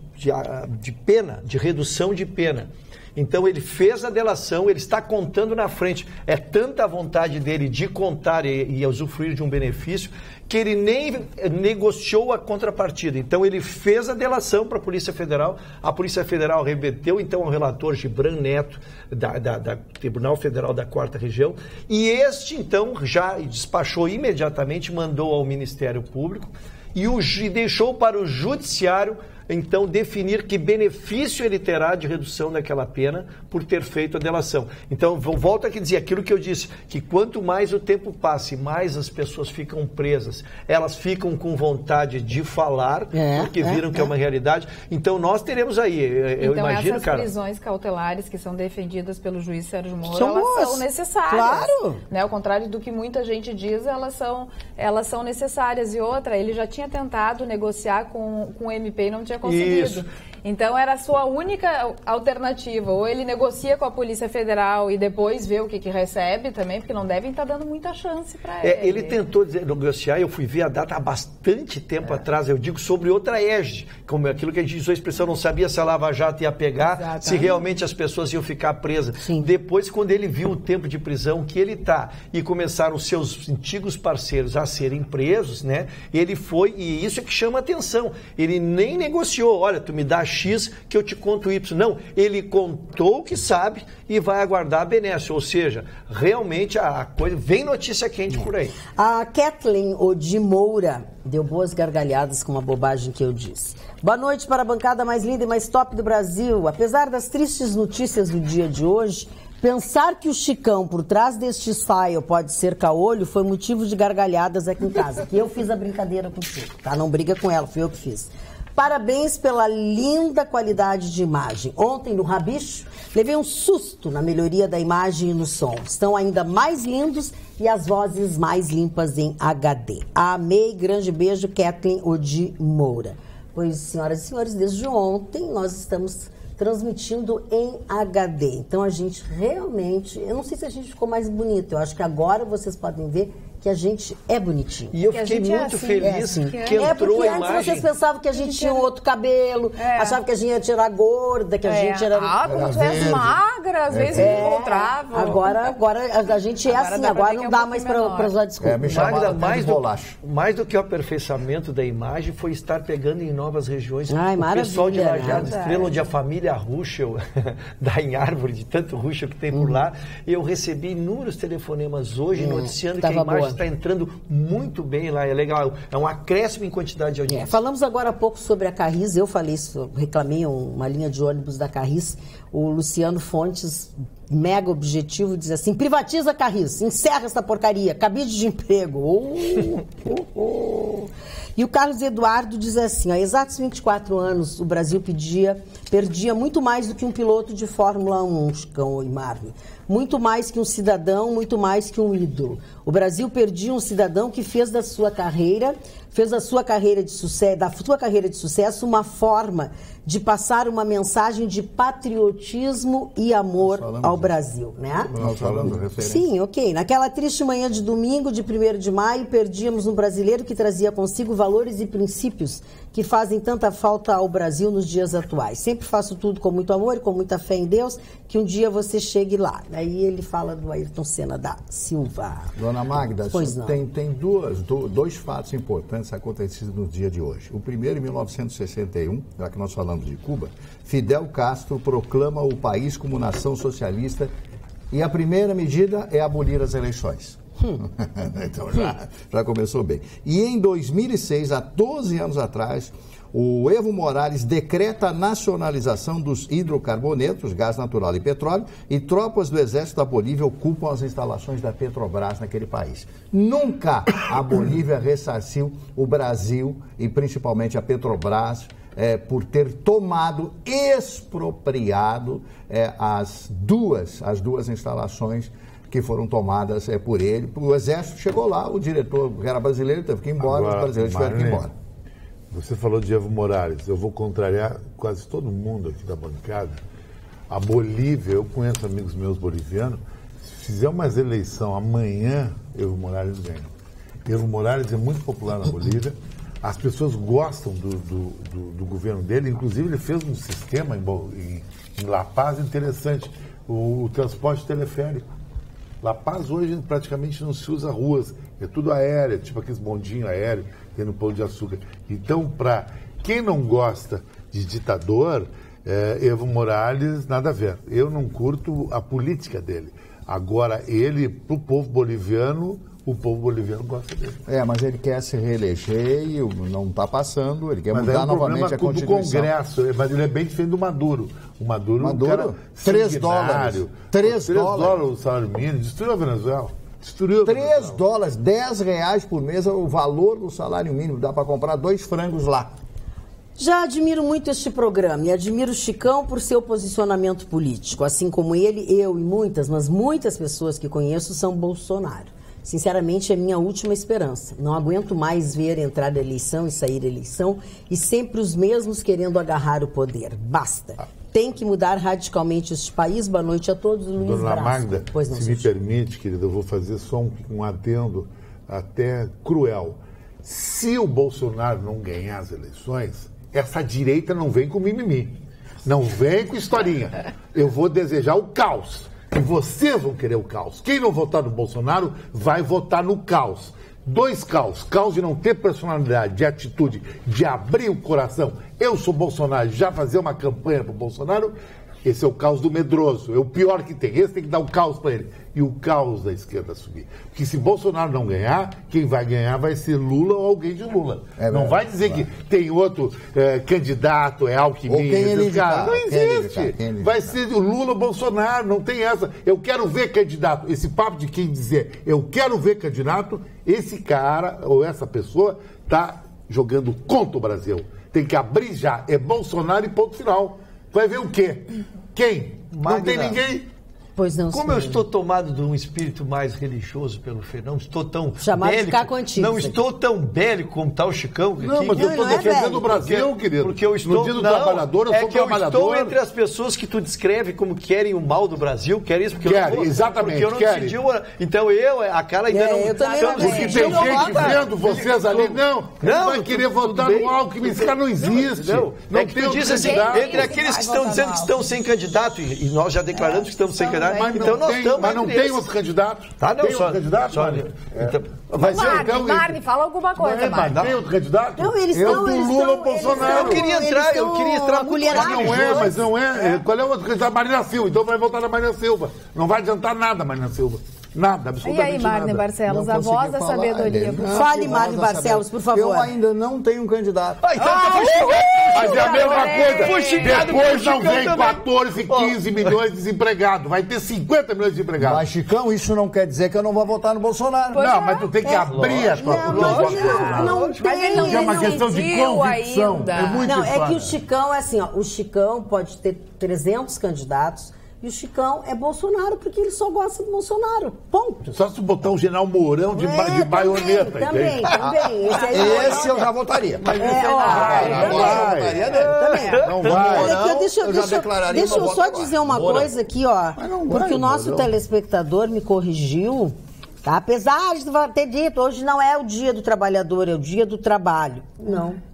pena, de redução de pena. Então ele fez a delação, ele está contando na frente. É tanta a vontade dele de contar e usufruir de um benefício que ele nem negociou a contrapartida. Então ele fez a delação para a Polícia Federal remeteu então ao relator Gibran Neto, da Tribunal Federal da 4ª Região, e este então já despachou imediatamente, mandou ao Ministério Público e deixou para o Judiciário então definir que benefício ele terá de redução daquela pena por ter feito a delação. Então, volto aqui a dizer aquilo que eu disse, que quanto mais o tempo passa e mais as pessoas ficam presas, elas ficam com vontade de falar, porque viram que é uma realidade. Então, nós teremos aí, eu imagino, essas prisões cautelares que são defendidas pelo juiz Sérgio Moro, elas são necessárias. Claro! Né? Ao contrário do que muita gente diz, elas são necessárias. E outra, ele já tinha tentado negociar com o MP e não tinha conseguido. Isso. Então era a sua única alternativa. Ou ele negocia com a Polícia Federal e depois vê o que recebe também, porque não devem estar dando muita chance para ele. Ele tentou negociar, eu fui ver a data há bastante tempo atrás, eu digo sobre outra égide, como aquilo que a gente usou a expressão, não sabia se a Lava Jato ia pegar, se realmente as pessoas iam ficar presas. Sim. Depois, quando ele viu o tempo de prisão que ele está e começaram os seus antigos parceiros a serem presos, né? Ele foi, e isso é que chama atenção, ele nem negociou, olha, tu me dá X que eu te conto Y. Não, ele contou o que sabe e vai aguardar a benesse. Ou seja, realmente a coisa... Vem notícia quente por aí. A Kathleen Odi Moura deu boas gargalhadas com uma bobagem que eu disse. Boa noite para a bancada mais linda e mais top do Brasil. Apesar das tristes notícias do dia de hoje, pensar que o Chicão por trás deste style pode ser caolho foi motivo de gargalhadas aqui em casa. Que eu fiz a brincadeira contigo, tá? Não briga com ela, fui eu que fiz. Parabéns pela linda qualidade de imagem. Ontem, no Rabicho, levei um susto na melhoria da imagem e no som. Estão ainda mais lindos e as vozes mais limpas em HD. Amei, grande beijo, Kathleen Odi Moura. Pois, senhoras e senhores, desde ontem nós estamos transmitindo em HD. Então, a gente realmente... Eu não sei se a gente ficou mais bonito. Eu acho que agora vocês podem ver que a gente é bonitinho. E eu fiquei muito feliz que entrou a imagem. Antes vocês pensavam que a gente tinha um outro cabelo, achavam que a gente ia tirar gorda, que a gente era... quando tu és magra, às vezes encontrava. Agora a gente é assim, agora não dá mais para usar desculpa. Me chamaram mais do que o aperfeiçoamento da imagem foi estar pegando em novas regiões. Ai, o pessoal de Lajeado Estrela, onde a família Ruschel dá em árvore, de tanto Ruschel que tem por lá, eu recebi inúmeros telefonemas hoje noticiando que a imagem está entrando muito bem lá, é legal, é um acréscimo em quantidade de audiência. Falamos agora há pouco sobre a Carris, eu falei isso, reclamei uma linha de ônibus da Carris, o Luciano Fontes, mega objetivo, diz assim, privatiza a Carris, encerra essa porcaria, cabide de emprego. E o Carlos Eduardo diz assim, há exatos 24 anos o Brasil perdia muito mais do que um piloto de Fórmula 1, Chicão e Marvin. muito mais que um cidadão, muito mais que um ídolo. O Brasil perdia um cidadão que fez da sua carreira de sucesso uma forma de passar uma mensagem de patriotismo e amor ao Brasil, né? Nós falamos referência. Sim, ok. Naquela triste manhã de domingo, de 1º de maio, perdíamos um brasileiro que trazia consigo valores e princípios que fazem tanta falta ao Brasil nos dias atuais. Sempre faço tudo com muito amor e com muita fé em Deus, que um dia você chegue lá. Aí ele fala do Ayrton Senna da Silva. Dona Magda, pois não. tem dois fatos importantes acontecidos no dia de hoje. O primeiro, em 1961, já que nós falamos de Cuba, Fidel Castro proclama o país como nação socialista e a primeira medida é abolir as eleições. Então já começou bem. E em 2006, há 12 anos atrás, o Evo Morales decreta a nacionalização dos hidrocarbonetos, gás natural e petróleo, e tropas do Exército da Bolívia ocupam as instalações da Petrobras naquele país. Nunca a Bolívia ressarciu o Brasil e principalmente a Petrobras por ter tomado, expropriado as duas instalações que foram tomadas por ele. O Exército chegou lá, o diretor, que era brasileiro, teve que ir embora, os brasileiros tiveram que ir embora. Você falou de Evo Morales, eu vou contrariar quase todo mundo aqui da bancada. A Bolívia, eu conheço amigos meus bolivianos, se fizer umas eleições amanhã, Evo Morales ganha. Evo Morales é muito popular na Bolívia, as pessoas gostam do governo dele, inclusive ele fez um sistema em La Paz interessante, o transporte teleférico. La Paz hoje praticamente não se usa ruas, é tudo aéreo, tipo aqueles bondinhos aéreos que tem no Pão de Açúcar. Então, para quem não gosta de ditador, Evo Morales, nada a ver. Eu não curto a política dele. Agora, ele, para o povo boliviano gosta dele. Mas ele quer se reeleger e não está passando, ele quer mudar novamente a Constituição. Do Congresso, mas ele é bem diferente do Maduro. O Maduro é um cara $3. $3 o salário mínimo, destruiu a Venezuela. $3, R$10 por mês é o valor do salário mínimo, dá para comprar 2 frangos lá. Já admiro muito este programa e admiro o Chicão por seu posicionamento político. Assim como ele, eu e muitas pessoas que conheço são Bolsonaro. Sinceramente, é minha última esperança. Não aguento mais ver entrar eleição e sair eleição e sempre os mesmos querendo agarrar o poder. Basta. Tem que mudar radicalmente este país. Boa noite a todos. Luiz Dona Braço. Magda, se me permite, querida, eu vou fazer só um adendo até cruel. Se o Bolsonaro não ganhar as eleições, essa direita não vem com mimimi. Não vem com historinha. Eu vou desejar o caos. E vocês vão querer o caos. Quem não votar no Bolsonaro vai votar no caos. 2 caos. Caos de não ter personalidade, de atitude, de abrir o coração. Eu sou Bolsonaro, já fazer uma campanha para o Bolsonaro. Esse é o caos do medroso. É o pior que tem. Esse tem que dar um caos para ele. E o caos da esquerda subir. Porque se Bolsonaro não ganhar, quem vai ganhar vai ser Lula ou alguém de Lula. Não vai dizer que tem outro candidato, Alckmin, esses caras. Não existe. Vai ser o Lula ou Bolsonaro, não tem essa. Eu quero ver candidato. Esse papo de quem dizer eu quero ver candidato, esse cara ou essa pessoa está jogando contra o Brasil. Tem que abrir já. É Bolsonaro e ponto final. Vai ver o quê? Quem? Não tem ninguém. Pois não, como eu estou tomado de um espírito mais religioso pelo Fernando, não estou tão bélico, não estou tão bélico como está o Chicão. Não, mas eu estou defendendo o Brasil, querido. Porque eu estou... No dia do trabalhador, eu sou trabalhador. Eu estou entre as pessoas que tu descreve como querem o mal do Brasil, querem isso, porque exatamente, eu não decidi. Então a Carla ainda não... Eu também não porque tem gente vendo vocês ali, não vai querer votar no Alckmin, esse cara não existe. Não tem diz assim, entre aqueles que estão dizendo que estão sem candidato, e nós já declaramos que estamos sem candidato, mas não tem outro candidato. Tá, não, tem outro candidato? Vai ser Marne, fala alguma coisa, Marne. Tem outro candidato? Não, eles estão Lula ou Bolsonaro. Eu queria entrar mas não é. Qual é o outro candidato? Marina Silva. Então vai votar na Marina Silva. Não vai adiantar nada, Marina Silva. Nada, absolutamente nada. E aí, Marne Barcelos, a voz da sabedoria. Fale, Marne Barcelos, por favor. Eu ainda não tenho um candidato. Mas é a mesma coisa. Depois não vem 14, 15 milhões de desempregados. Vai ter 50 milhões de desempregados. Mas, Chicão, isso não quer dizer que eu não vou votar no Bolsonaro. Não, mas tu tem que abrir as portas. Não tem. É uma questão de convicção. É muito fácil. É que o Chicão é assim, ó. O Chicão pode ter 300 candidatos, E o Chicão é Bolsonaro porque ele só gosta do Bolsonaro. Ponto. Só se botar um general Mourão de baioneta. Também. Esse eu já votaria. Mas não vai. Olha aqui, deixa eu só dizer uma coisa aqui, ó. Porque o nosso telespectador me corrigiu. Tá? Apesar de ter dito, hoje não é o dia do trabalhador, é o dia do trabalho.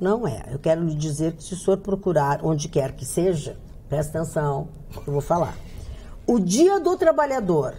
Não é. Eu quero lhe dizer que se o senhor procurar onde quer que seja, presta atenção, eu vou falar. O dia do trabalhador,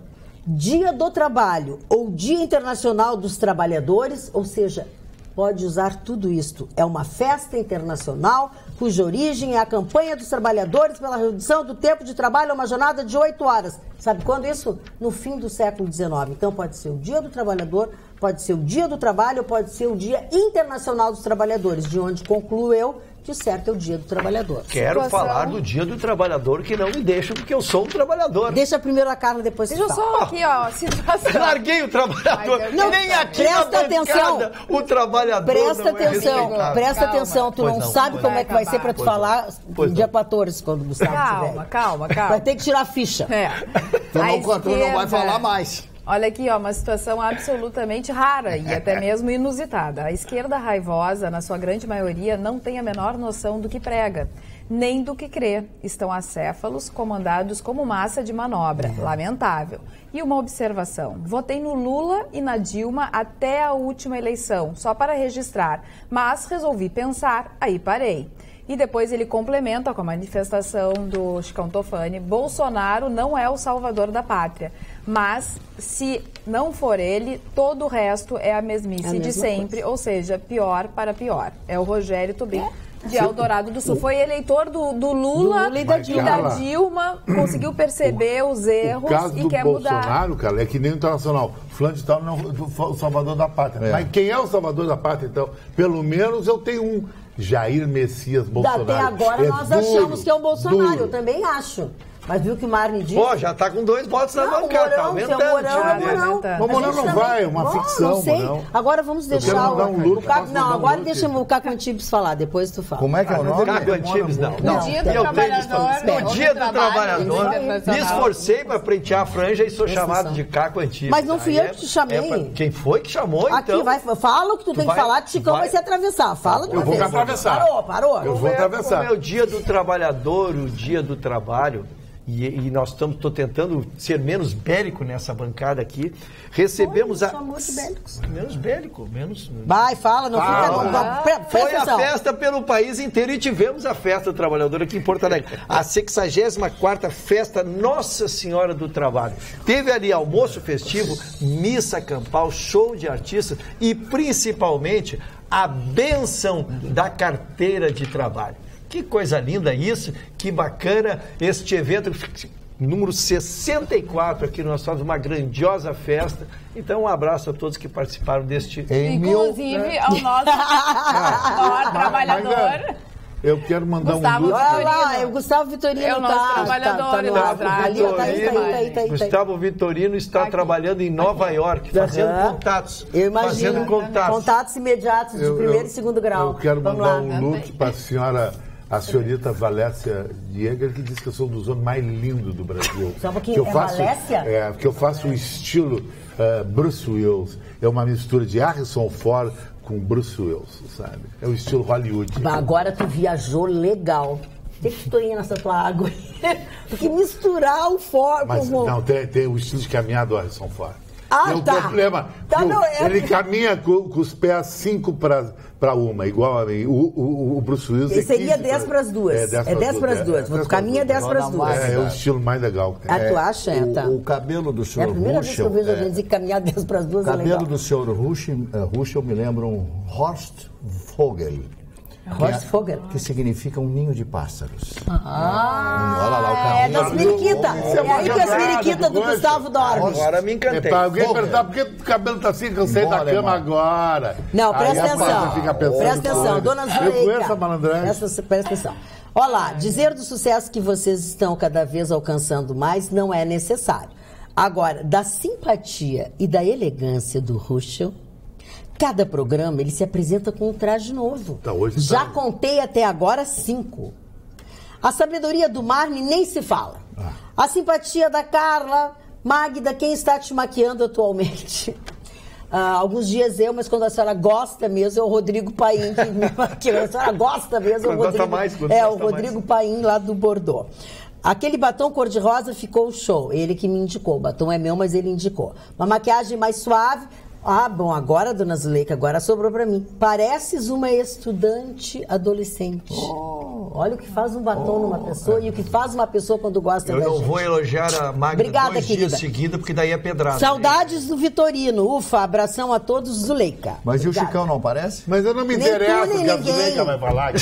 dia do trabalho ou dia internacional dos trabalhadores, ou seja, pode usar tudo isto. É uma festa internacional cuja origem é a campanha dos trabalhadores pela redução do tempo de trabalho a uma jornada de 8 horas. Sabe quando isso? No fim do século XIX. Então pode ser o dia do trabalhador, pode ser o dia do trabalho, pode ser o dia internacional dos trabalhadores, de onde concluo eu que o certo é o dia do trabalhador. Quero falar do dia do trabalhador, que não me deixa, porque eu sou um trabalhador. Deixa primeiro a Carla, depois você fala. Deixa eu só aqui, ó, situação. Larguei o trabalhador. Nem aqui presta na atenção. O trabalhador presta atenção. Tu não sabe como é que vai ser pra tu falar no dia 14, quando o Gustavo tiver. Calma. Vai ter que tirar a ficha. Tu não vai falar mais. Olha aqui, ó, uma situação absolutamente rara e até mesmo inusitada. A esquerda raivosa, na sua grande maioria, não tem a menor noção do que prega, nem do que crê. Estão acéfalos, comandados como massa de manobra. Lamentável. E uma observação. Votei no Lula e na Dilma até a última eleição, só para registrar. Mas resolvi pensar, aí parei. E depois ele complementa com a manifestação do Chicão Tofani: Bolsonaro não é o salvador da pátria, mas se não for ele, todo o resto é a mesmice de sempre, coisa. Ou seja, pior para pior. É o Rogério Tubim, de Eldorado do Sul. Foi eleitor do Lula e da Dilma, conseguiu perceber os erros e quer mudar. O caso do Bolsonaro, cara, é que nem o internacional. Fulano de tal não é o salvador da pátria. Mas quem é o salvador da pátria, então? Pelo menos eu tenho um. Jair Messias Bolsonaro. Até agora nós achamos que é o Bolsonaro, eu também acho. Mas viu que o Marne disse... Pô, já tá com 2 votos na bancada, tá aumentando. O Mourão não vai, é uma ficção, não sei. Agora vamos deixar agora deixa o Caco Antibes falar, depois tu fala. Como é que é o nome? Caco Antibes, não. No dia do trabalhador. No dia do trabalhador, me esforcei para preitear a franja e sou chamado de Caco Antibes. Mas não fui eu que te chamei. Quem foi que chamou, então? Aqui, fala o que tu tem que falar, que Chicão vai se atravessar. Fala de uma vez. Eu vou atravessar. Parou. Eu vou atravessar. Como é o dia do trabalhador, o dia do trabalho... E nós estou tentando ser menos bélico nessa bancada aqui. Recebemos menos bélico, menos... Vai, fala, não fica... Foi a festa pelo país inteiro e tivemos a festa do trabalhador aqui em Porto Alegre. A 64ª festa Nossa Senhora do Trabalho. Teve ali almoço festivo, missa campal, show de artistas e principalmente a bênção da carteira de trabalho. Que coisa linda isso, que bacana este evento, número 64 aqui, nós fazemos uma grandiosa festa. Então, um abraço a todos que participaram deste... Inclusive ao nosso maior trabalhador... Eu quero mandar Gustavo um... Olha lá, o Gustavo Vitorino é o nosso trabalhador. Gustavo Vitorino está trabalhando em Nova York, fazendo contatos. Eu imagino. Contatos imediatos de primeiro e segundo grau. Eu quero mandar um look para a senhorita Valécia Jäger, que diz que eu sou um dos homens mais lindos do Brasil. Sabe que é Valécia? Que eu faço o estilo Bruce Willis. É uma mistura de Harrison Ford com Bruce Willis, sabe? É o estilo Hollywood. Agora tu viajou legal. Tem que tu ir nessa tua água. Porque misturar o Ford com... Não, tem o estilo de caminhada do Harrison Ford. Tem um problema. Ele caminha com os pés 5 para uma, igual a mim. O Bruce Willis Esse seria 10 para as 2. É 10 para as 2. Tu caminha 10 para as 2. É o estilo mais legal. Tu acha? O cabelo do senhor Ruschel... É a primeira vez que eu vejo alguém dizer que caminhar 10 para as 2 é legal. O cabelo do senhor Ruschel me lembra um Horst Vogel. Horst Vogel. Que significa um ninho de pássaros. Olha lá o carro. É das periquitas. É aí que as periquitas do Gustavo dormem. Agora me encantei. Para alguém perguntar por que o cabelo está assim, que eu saí da cama agora. Não, presta atenção. Presta atenção, dona Zuleika. Eu conheço a malandragem. Presta atenção. Olha lá, dizer do sucesso que vocês estão cada vez alcançando mais não é necessário. Agora, da simpatia e da elegância do Ruschel, cada programa ele se apresenta com um traje novo. Já contei até agora 5. A sabedoria do Marne nem se fala. A simpatia da Carla. Magda, quem está te maquiando atualmente? Alguns dias mas quando a senhora gosta mesmo, é o Rodrigo Paim que me maquiou. A senhora gosta mesmo, é o Rodrigo Paim lá do Bordeaux. Aquele batom cor-de-rosa ficou show. Ele que me indicou. O batom é meu, mas ele indicou. Uma maquiagem mais suave. Bom, agora, dona Zuleika, agora sobrou pra mim. Pareces uma estudante adolescente. Olha o que faz um batom numa pessoa e o que faz uma pessoa quando gosta da gente. Eu não vou elogiar a Magda Obrigada, 2 querida. dias seguidos, porque daí é pedrada. Saudades do Vitorino. Ufa, abração a todos, Zuleika. Mas Obrigada. E o Chicão não parece? Mas eu não me Nem interessa tu, o nem que a ninguém. Zuleika vai falar.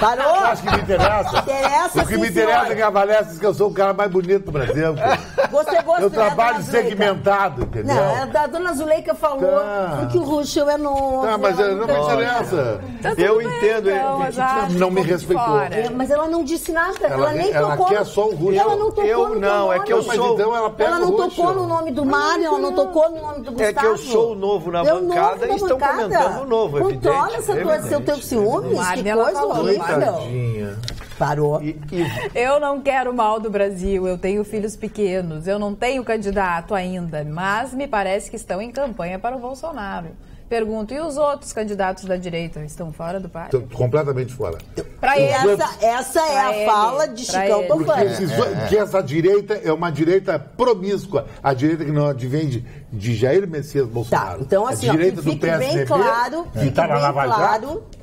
Parou? Eu acho que me interessa. Interessa, o que sim, me interessa senhora. é que a Valéria diz que eu sou o cara mais bonito do Brasil. Você gosta, Eu trabalho dona Zuleika? segmentado, entendeu? Não, a dona Zuleika falou que o Ruschel é novo. Tá, mas não me interessa. Eu entendo. Não me respeitou. Mas ela não disse nada. Ela nem ela tocou. quer só o Ruschel. Ela não tocou no nome. É que eu Mas sou... então ela pega Ela não o Ruschel. tocou no nome do Mário, ela não tocou no nome do Gustavo. É que eu sou o novo na bancada e estão comentando o novo, evidente. Controla essa tua, seu teu ciúmes, que coisa horrível. Parou. Eu não quero mal do Brasil, eu tenho filhos pequenos, eu não tenho candidato ainda, mas me parece que estão em campanha para o Bolsonaro. Pergunto, e os outros candidatos da direita estão fora do páreo? Tô completamente fora. Pra ele. Essa é a fala de Chicão Tofani. Porque essa direita é uma direita promíscua. A direita que não advém de Jair Messias Bolsonaro. Tá, então assim, a direita fique do PSDB, bem claro,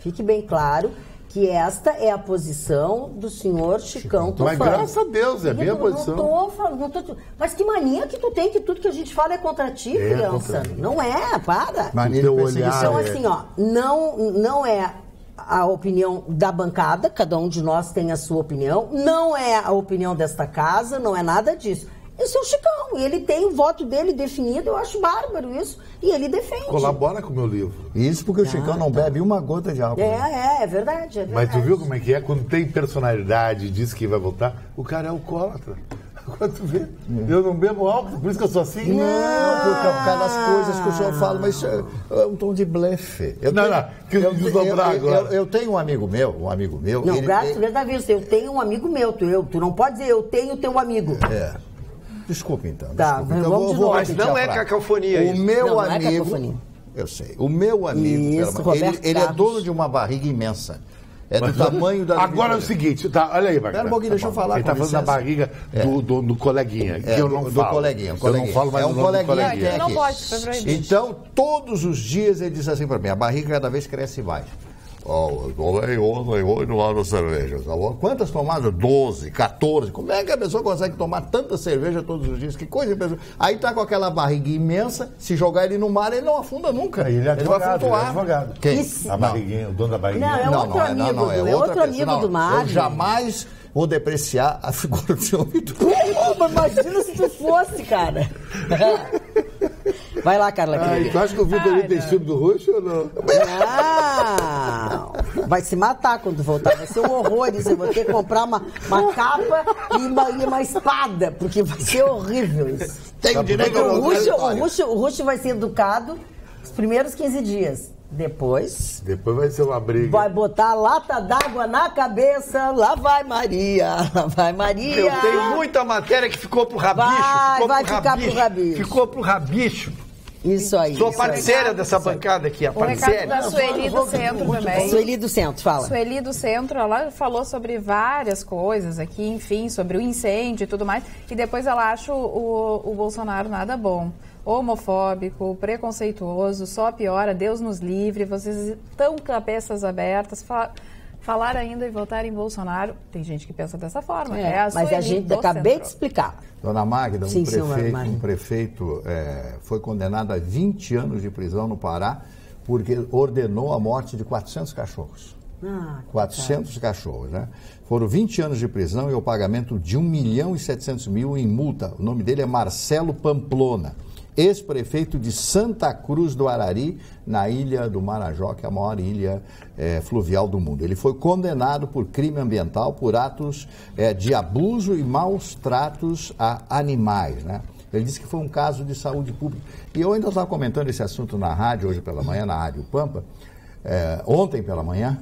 fique bem claro que esta é a posição do senhor Chicão Tofani. Mas graças a Deus, é bem a posição. Não tô, mas que mania que tu tem, que tudo que a gente fala é contra ti, criança. Não é, para. Mania de perseguição. Então assim, não é a opinião da bancada, cada um de nós tem a sua opinião, não é a opinião desta casa, não é nada disso. Esse é o Chicão, e ele tem o voto dele definido, eu acho bárbaro isso, e ele defende. Colabora com o meu livro. Isso porque o Chicão não bebe uma gota de álcool. É verdade. Mas tu viu como é que é? Quando tem personalidade e diz que vai votar, o cara é alcoólatra. Agora tu vê, eu não bebo álcool, por isso que eu sou assim. Não, por causa das coisas que o senhor fala, mas isso é um tom de blefe. Eu tenho um amigo meu. Não, graças a Deus, eu tenho um amigo meu, tu não pode dizer eu tenho teu amigo. Desculpe então. Tá, vamos de novo. Mas não é cacofonia isso. O meu não, amigo... Não é cacofonia. Eu sei. O meu amigo, ele é dono de uma barriga imensa. É do tamanho da... Agora é o seguinte, tá, olha aí, Marcos. Espera um pouquinho, deixa eu falar. Ele tá falando da barriga do coleguinha, que eu não falo. Do coleguinha. Eu não falo mais do nome do coleguinha. Não pode, foi proibido. Então, todos os dias ele diz assim para mim, a barriga cada vez cresce mais. Eu tomei ontem lá na cerveja. Quantas tomadas? 12, 14. Como é que a pessoa consegue tomar tanta cerveja todos os dias? Que coisa impressionante. Aí tá com aquela barriga imensa, se jogar ele no mar, ele não afunda nunca. Ele vai flutuar. Ele é advogado. Quem? A barriguinha, o dono da barriguinha. Não, é outro amigo do mar. Eu jamais vou depreciar a figura do senhor Vitor. Imagina se tu fosse, cara. Vai lá, Carla. Tu acha que o Vitor tem ciúme do Ruschel ou não? Não. Vai se matar quando voltar. Vai ser um horror isso. Eu vou ter que comprar uma capa e uma espada, porque vai ser horrível isso. Tem direito a o Ruschel vai ser educado os primeiros 15 dias. Depois vai ser uma briga. Vai botar lata d'água na cabeça. Lá vai Maria. Lá vai Maria. Eu tenho muita matéria que ficou pro rabicho. Vai ficar pro rabicho. Ficou pro rabicho. Isso aí. Sou parceira dessa bancada aqui, a parceira. Da Sueli do Centro também. Sueli do Centro, fala. Sueli do Centro, ela falou sobre várias coisas aqui, enfim, sobre o incêndio e tudo mais. E depois ela acha o Bolsonaro nada bom. Homofóbico, preconceituoso, só piora, Deus nos livre, vocês estão cabeças abertas, falar ainda e votar em Bolsonaro, tem gente que pensa dessa forma. Mas a gente acabei de explicar. Dona Magda, um prefeito foi condenado a 20 anos de prisão no Pará porque ordenou a morte de 400 cachorros. 400 cachorros, né? Foram 20 anos de prisão e o pagamento de 1.700.000 em multa. O nome dele é Marcelo Pamplona, ex-prefeito de Santa Cruz do Arari, na ilha do Marajó, que é a maior ilha fluvial do mundo. Ele foi condenado por crime ambiental, por atos de abuso e maus tratos a animais, né? Ele disse que foi um caso de saúde pública. E eu ainda estava comentando esse assunto na rádio, hoje pela manhã, na Rádio Pampa, ontem pela manhã,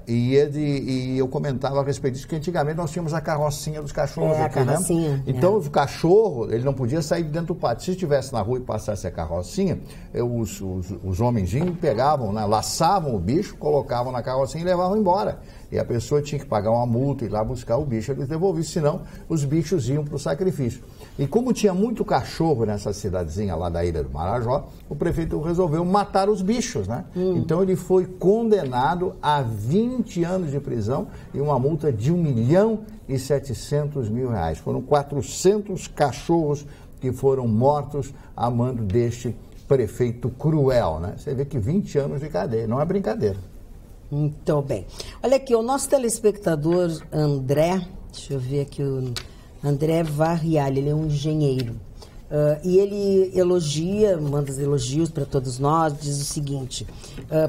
E eu comentava a respeito disso, que antigamente nós tínhamos a carrocinha dos cachorros aqui, a carrocinha, né? Então o cachorro, ele não podia sair de dentro do pátio. Se estivesse na rua e passasse a carrocinha, os homenzinhos pegavam, né, laçavam o bicho, colocavam na carrocinha e levavam embora. E a pessoa tinha que pagar uma multa e ir lá buscar o bicho, eles devolviam, senão os bichos iam para o sacrifício. E como tinha muito cachorro nessa cidadezinha lá da Ilha do Marajó, o prefeito resolveu matar os bichos, né? Então ele foi condenado a 20 anos de prisão e uma multa de R$1.700.000. Foram 400 cachorros que foram mortos a mando deste prefeito cruel, né? Você vê que 20 anos de cadeia, não é brincadeira. Muito bem. Olha aqui, o nosso telespectador André, deixa eu ver aqui, o André Varrialli, ele é um engenheiro. E ele manda elogios para todos nós, diz o seguinte: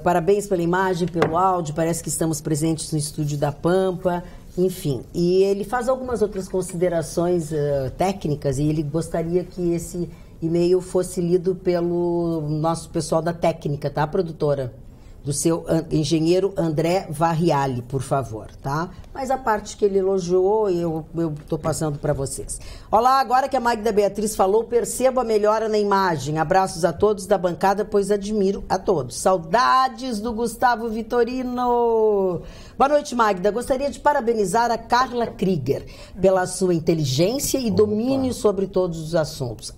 parabéns pela imagem, pelo áudio, parece que estamos presentes no estúdio da Pampa, enfim. E ele faz algumas outras considerações técnicas e ele gostaria que esse e-mail fosse lido pelo nosso pessoal da técnica, tá, produtora? Do seu engenheiro André Varrialli, por favor, tá? Mas a parte que ele elogiou, eu estou passando para vocês. Olá, agora que a Magda Beatriz falou, percebo a melhora na imagem. Abraços a todos da bancada, pois admiro a todos. Saudades do Gustavo Vitorino. Boa noite, Magda. Gostaria de parabenizar a Carla Krieger pela sua inteligência e domínio sobre todos os assuntos.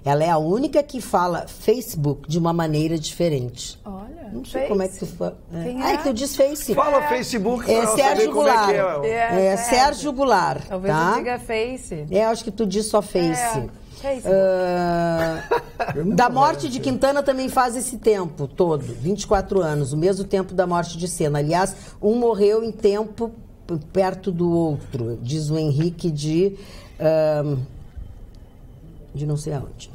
Ela é a única que fala Facebook de uma maneira diferente. Olha, não sei como é que tu fala. É que tu diz Face. Fala Facebook. É Sérgio Goulart. É Sérgio Goulart. Talvez eu diga Face. Acho que tu diz só Face. Da morte de Quintana também faz esse tempo todo, 24 anos, o mesmo tempo da morte de Senna. Aliás, um morreu em tempo perto do outro, diz o Henrique de não sei aonde.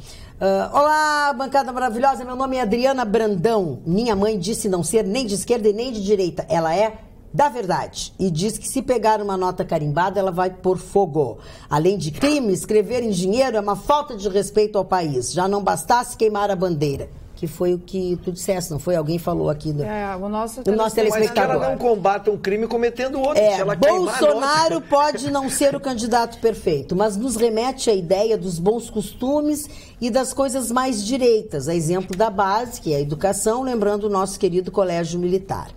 Olá, bancada maravilhosa, meu nome é Adriana Brandão. Minha mãe disse não ser nem de esquerda e nem de direita. Ela é da verdade e diz que se pegar uma nota carimbada, ela vai pôr fogo. Além de crime, escrever engenheiro é uma falta de respeito ao país. Já não bastasse queimar a bandeira. Que foi o que tu disseste, não foi? Alguém falou aqui o nosso telespectador. Mas que ela não combata um crime cometendo outro. Se ela Bolsonaro pode não ser o candidato perfeito, mas nos remete à ideia dos bons costumes e das coisas mais direitas. A exemplo da base, que é a educação, lembrando o nosso querido Colégio Militar.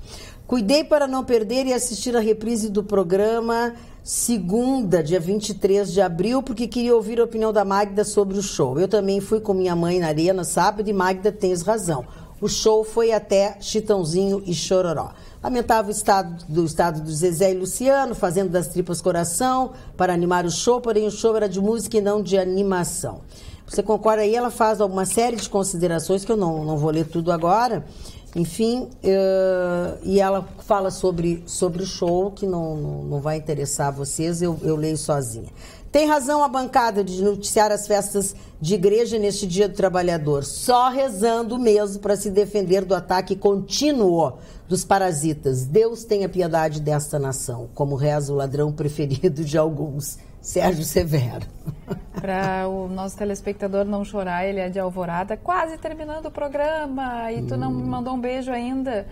Cuidei para não perder e assistir a reprise do programa segunda, dia 23 de abril, porque queria ouvir a opinião da Magda sobre o show. Eu também fui com minha mãe na arena sábado e Magda tens razão. O show foi até Chitãozinho e Chororó. Lamentável o estado do Zezé e Luciano, fazendo das tripas coração para animar o show, porém o show era de música e não de animação. Você concorda aí? Ela faz uma série de considerações que eu não vou ler tudo agora. Enfim, e ela fala sobre o show, que não vai interessar vocês, eu leio sozinha. Tem razão a bancada de noticiar as festas de igreja neste Dia do Trabalhador, só rezando mesmo para se defender do ataque contínuo dos parasitas. Deus tenha piedade desta nação, como reza o ladrão preferido de alguns, Sérgio Severo. Para o nosso telespectador não chorar, ele é de Alvorada, quase terminando o programa, e tu não me mandou um beijo ainda.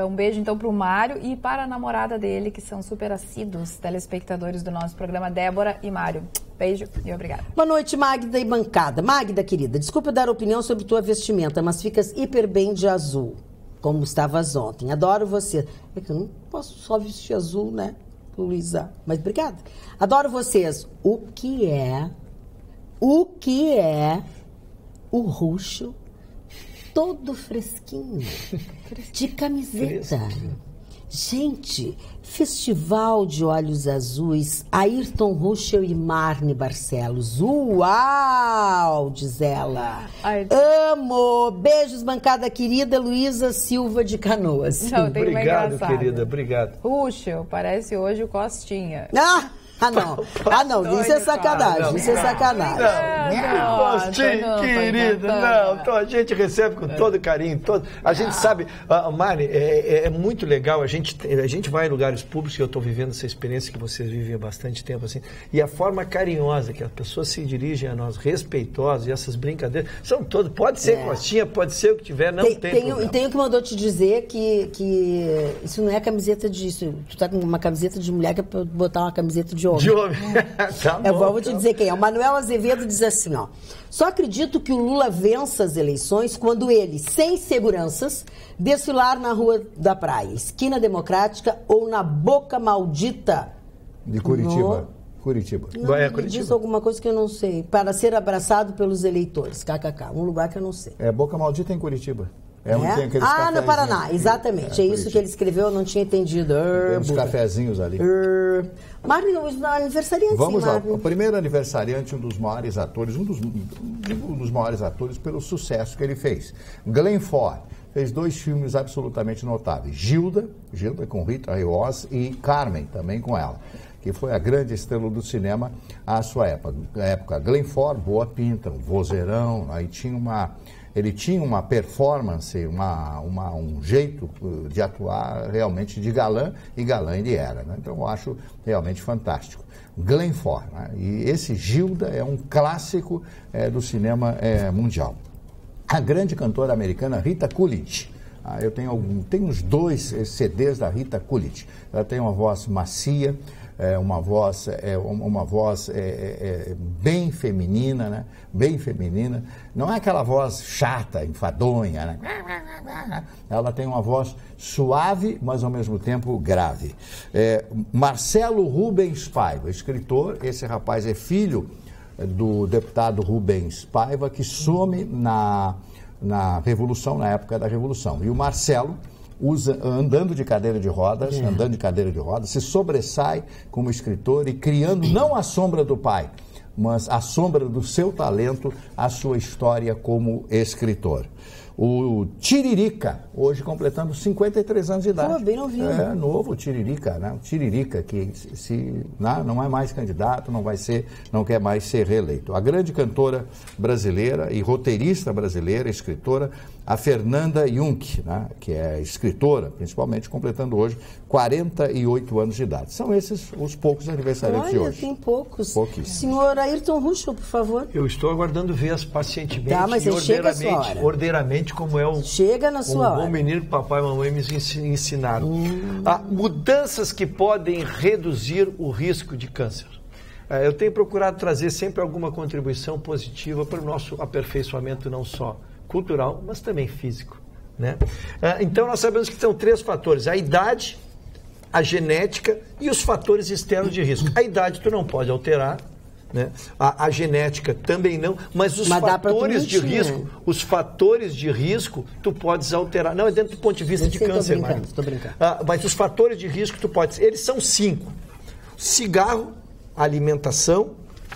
Um beijo então para o Mário e para a namorada dele, que são super assíduos telespectadores do nosso programa, Débora e Mário. Beijo e obrigada. Boa noite, Magda e bancada. Magda, querida, desculpa dar opinião sobre tua vestimenta, mas ficas hiper bem de azul, como estavas ontem. Adoro você. É que eu não posso só vestir azul, né, Luísa? Mas obrigada. Adoro vocês. O que é o roxo todo fresquinho, de camiseta? Gente, festival de olhos azuis, Ayrton Ruschel e Marne Barcelos. Uau, diz ela. Amo. Beijos, bancada querida, Luísa Silva de Canoas. Obrigado, querida, obrigado. Ruschel, parece hoje o Costinha. não, isso é sacanagem, isso é sacanagem. Faustinho, querido, então a gente recebe com todo carinho, a gente sabe, Mari, é muito legal, a gente vai em lugares públicos, e eu estou vivendo essa experiência que vocês vivem há bastante tempo, assim, e a forma carinhosa que as pessoas se dirigem a nós, respeitosas, e essas brincadeiras, são todas, pode ser costinha, pode ser o que tiver, não tem problema. E tem o que mandou te dizer que isso não é camiseta disso, tu tá com uma camiseta de mulher que é pra botar uma camiseta de homem. Tá bom, eu vou te dizer quem é. O Manuel Azevedo diz assim, ó. Só acredito que o Lula vença as eleições quando ele, sem seguranças, desfilar na Rua da Praia, esquina Democrática ou na Boca Maldita. De Curitiba. Curitiba. Não, ele diz alguma coisa que eu não sei. Para ser abraçado pelos eleitores. KKK. Um lugar que eu não sei. Boca Maldita em Curitiba. No Paraná, exatamente. É isso que ele escreveu, eu não tinha entendido. Tem uns cafezinhos ali. Marlon, aniversariante. Vamos lá. O primeiro aniversariante, um dos maiores atores pelo sucesso que ele fez. Glenn Ford fez 2 filmes absolutamente notáveis. Gilda com Rita Ray Oz, e Carmen, também com ela, que foi a grande estrela do cinema à sua época. Glenn Ford, boa pinta, um vozeirão, aí ele tinha uma performance, um jeito de atuar realmente de galã, e galã ele era, né? Então eu acho realmente fantástico. Glenn Ford, né? E esse Gilda é um clássico do cinema mundial. A grande cantora americana Rita Coolidge. Eu tenho uns 2 CDs da Rita Coolidge. Ela tem uma voz macia, uma voz bem feminina, né? Bem feminina. Não é aquela voz chata, enfadonha, né? Ela tem uma voz suave, mas ao mesmo tempo grave. Marcelo Rubens Paiva, escritor. Esse rapaz é filho do deputado Rubens Paiva, que some na Revolução, na época da Revolução. E o Marcelo, andando de cadeira de rodas, se sobressai como escritor e criando não a sombra do pai, mas a sombra do seu talento, a sua história como escritor. O Tiririca, hoje completando 53 anos de idade. Bem novinho. Novo Tiririca, né? O Tiririca, que não é mais candidato, não quer mais ser reeleito. A grande cantora brasileira e roteirista brasileira, escritora, a Fernanda Junk, né? Que é escritora, principalmente, completando hoje 48 anos de idade. São esses os poucos aniversariantes de hoje. Tem poucos. Pouquíssimos. Senhor Ayrton Ruschel, por favor. Eu estou aguardando ver pacientemente mas e ordeiramente como é chega na sua bom menino que papai e mamãe me ensinaram. Mudanças que podem reduzir o risco de câncer. Eu tenho procurado trazer sempre alguma contribuição positiva para o nosso aperfeiçoamento, não só cultural, mas também físico, né? Então nós sabemos que são 3 fatores: a idade, a genética e os fatores externos de risco. A idade tu não pode alterar, né? A genética também não, mas fatores de risco, né? Os fatores de risco tu podes alterar. Não é dentro do ponto de vista de câncer, estou brincando. Mas os fatores de risco tu podes, eles são 5: cigarro, alimentação,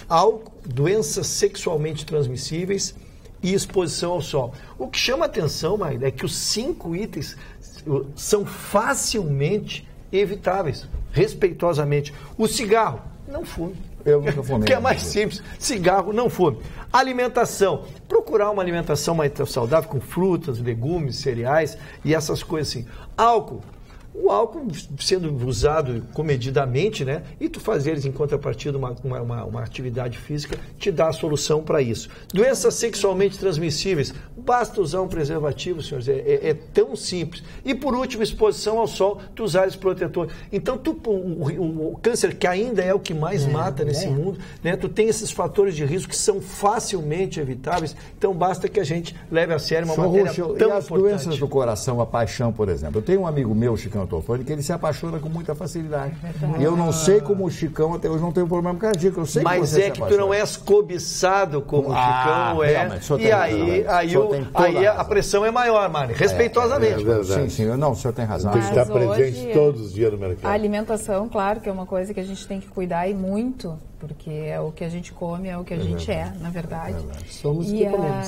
álcool, doenças sexualmente transmissíveis e exposição ao sol. O que chama a atenção, Maíra, é que os 5 itens são facilmente evitáveis, respeitosamente. O cigarro, não fume. Eu nunca fumei. Que é mais simples, cigarro, não fume. Alimentação, procurar uma alimentação mais saudável, com frutas, legumes, cereais e essas coisas assim. Álcool. O álcool sendo usado comedidamente, né? E tu fazeres em contrapartida uma atividade física, te dá a solução para isso. Doenças sexualmente transmissíveis, basta usar um preservativo, senhores, é tão simples. E por último, exposição ao sol, tu usares protetor. Então, o câncer, que ainda é o que mais mata nesse mundo, né? Tu tem esses fatores de risco que são facilmente evitáveis, então basta que a gente leve a sério uma matéria tão importante. E as doenças do coração, a paixão, por exemplo. Eu tenho um amigo meu, Chicão, que ele se apaixona com muita facilidade. E eu não sei como o Chicão até hoje não tem um problema cardíaco. Eu sei mas que é que tu não és cobiçado como o Chicão é. E aí a pressão é maior, Mari. Respeitosamente. Sim, não, o senhor tem razão. Tem que estar presente todos os dias no mercado. A alimentação, claro, que é uma coisa que a gente tem que cuidar e muito, porque é o que a gente come, é o que a gente na verdade. Somos o que comemos.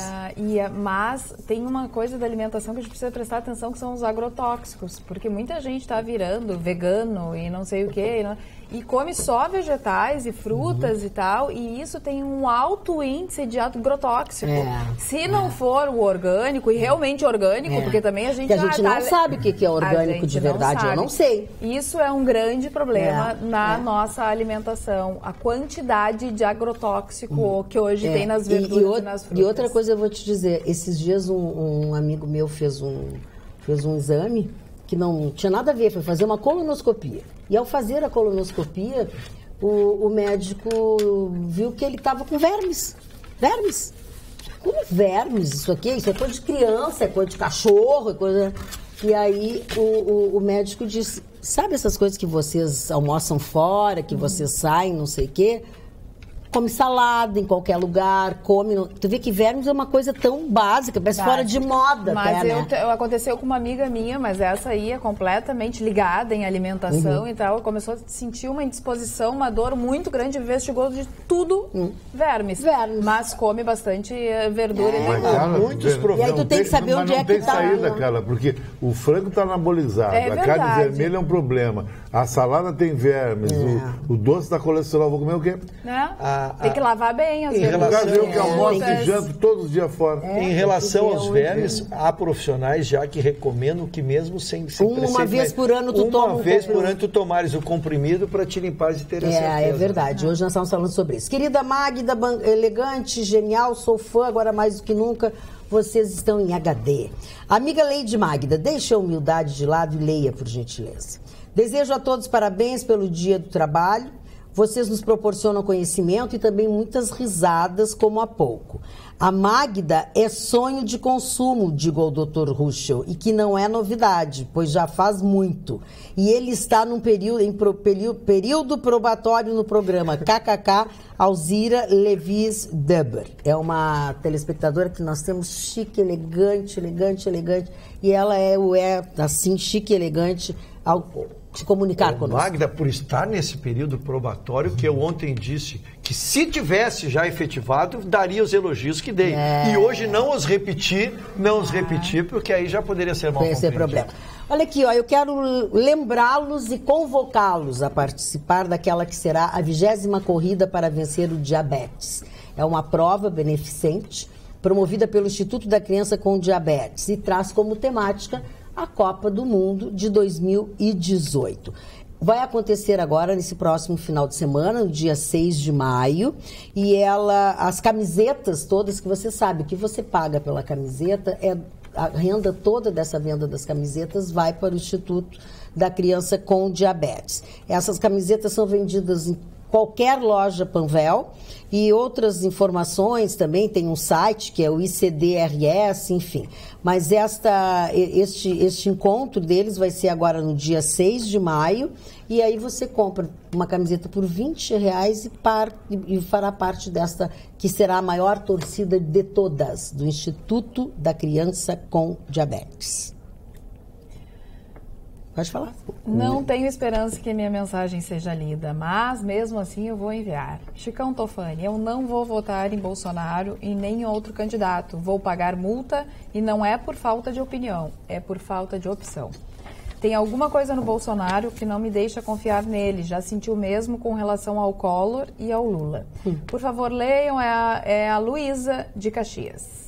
Mas tem uma coisa da alimentação que a gente precisa prestar atenção, que são os agrotóxicos, porque muita gente está virando vegano e não sei o quê, e come só vegetais e frutas e tal, e isso tem um alto índice de agrotóxico. Se não for o orgânico, e realmente orgânico, porque também a gente não sabe o que é orgânico de verdade, eu não sei. Isso é um grande problema na nossa alimentação, a quantidade de agrotóxico que hoje tem nas verduras e nas frutas. E outra coisa eu vou te dizer, esses dias um amigo meu fez um exame que não tinha nada a ver, foi fazer uma colonoscopia. E ao fazer a colonoscopia, o médico viu que ele estava com vermes. Vermes. Como vermes? Isso aqui? Isso é coisa de criança, é coisa de cachorro, é coisa... E aí o médico disse, sabe essas coisas que vocês almoçam fora, que vocês saem, não sei o quê? Come salada em qualquer lugar, come... Tu vê que vermes é uma coisa tão básica, parece fora de moda. Mas até, né? Aconteceu com uma amiga minha, mas essa aí é completamente ligada em alimentação e tal. Começou a sentir uma indisposição, uma dor muito grande, investigou de tudo vermes. Mas come bastante verdura e legume. Muitos problemas. E aí tu tem que saber onde é que tá. Não tem saída, cara, porque o frango tá anabolizado, a carne vermelha é um problema, a salada tem vermes, o doce da colesterol, vou comer o quê? Tem que lavar bem as verduras. No caso, eu que almoço e janto todos os dias fora. Em relação aos vermes, há profissionais já que recomendam que mesmo sem uma vez por ano tu toma uma vez por ano tu tomares o comprimido para te limpar e ter a certeza. É verdade. Hoje nós estamos falando sobre isso. Querida Magda, elegante, genial, sou fã, agora mais do que nunca, vocês estão em HD. Amiga Leide Magda, deixe a humildade de lado e leia, por gentileza. Desejo a todos parabéns pelo Dia do Trabalho. Vocês nos proporcionam conhecimento e também muitas risadas, como há pouco. A Magda é sonho de consumo, digo ao Dr. Ruschel, e que não é novidade, pois já faz muito. E ele está num período probatório no programa KKK Alzira Levis Duber. É uma telespectadora que nós temos chique, elegante, e ela é assim, chique, elegante, ao se comunicar conosco. Magda, por estar nesse período probatório, que eu ontem disse que se tivesse já efetivado, daria os elogios que dei. E hoje não os repeti, porque aí já poderia ser mal compreendido. Problema. Olha aqui, eu quero lembrá-los e convocá-los a participar daquela que será a 20ª corrida para vencer o diabetes. É uma prova beneficente, promovida pelo Instituto da Criança com Diabetes, e traz como temática a Copa do Mundo de 2018. Vai acontecer agora, nesse próximo final de semana, no dia 6 de maio, e as camisetas todas, que você sabe, o que você paga pela camiseta, a renda toda dessa venda das camisetas vai para o Instituto da Criança com Diabetes. Essas camisetas são vendidas em qualquer loja Panvel, e outras informações também, tem um site que é o ICDRS, enfim. Mas este encontro deles vai ser agora no dia 6 de maio, e aí você compra uma camiseta por R$20 e fará parte desta, que será a maior torcida de todas, do Instituto da Criança com Diabetes. Pode falar. Não tenho esperança que minha mensagem seja lida, mas mesmo assim eu vou enviar. Chicão Tofani, eu não vou votar em Bolsonaro e nem em outro candidato. Vou pagar multa e não é por falta de opinião, é por falta de opção. Tem alguma coisa no Bolsonaro que não me deixa confiar nele. Já senti o mesmo com relação ao Collor e ao Lula. Por favor, leiam, é a Luísa de Caxias.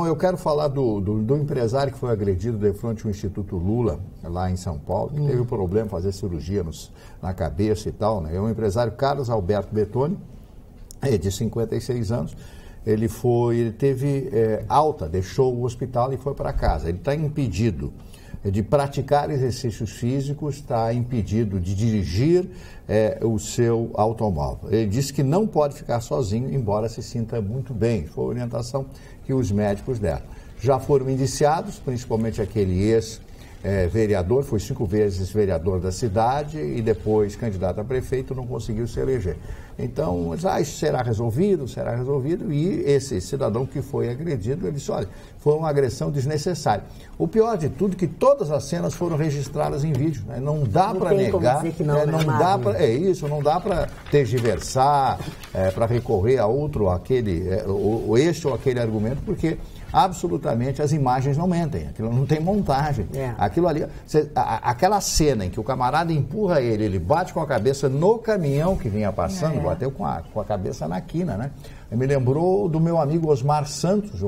Eu quero falar do empresário que foi agredido de frente ao Instituto Lula, lá em São Paulo, que teve um problema, fazer cirurgia na cabeça e tal, né? É um empresário, Carlos Alberto Bettoni, de 56 anos. Ele teve alta, deixou o hospital e foi para casa. Ele está impedido de praticar exercícios físicos, está impedido de dirigir o seu automóvel. Ele disse que não pode ficar sozinho, embora se sinta muito bem. Foi a orientação que os médicos deram. Já foram indiciados, principalmente aquele ex-vereador, foi 5 vezes vereador da cidade e depois candidato a prefeito, não conseguiu se eleger. Então, isso será resolvido, e esse cidadão que foi agredido, ele disse, olha, foi uma agressão desnecessária. O pior de tudo é que todas as cenas foram registradas em vídeo, né? Não dá para negar, não dá para tergiversar, para recorrer a este ou aquele argumento, porque absolutamente, as imagens não mentem, aquilo não tem montagem. Aquilo ali, aquela cena em que o camarada empurra ele bate com a cabeça no caminhão que vinha passando, bateu com a cabeça na quina, né? Me lembrou do meu amigo Osmar Santos,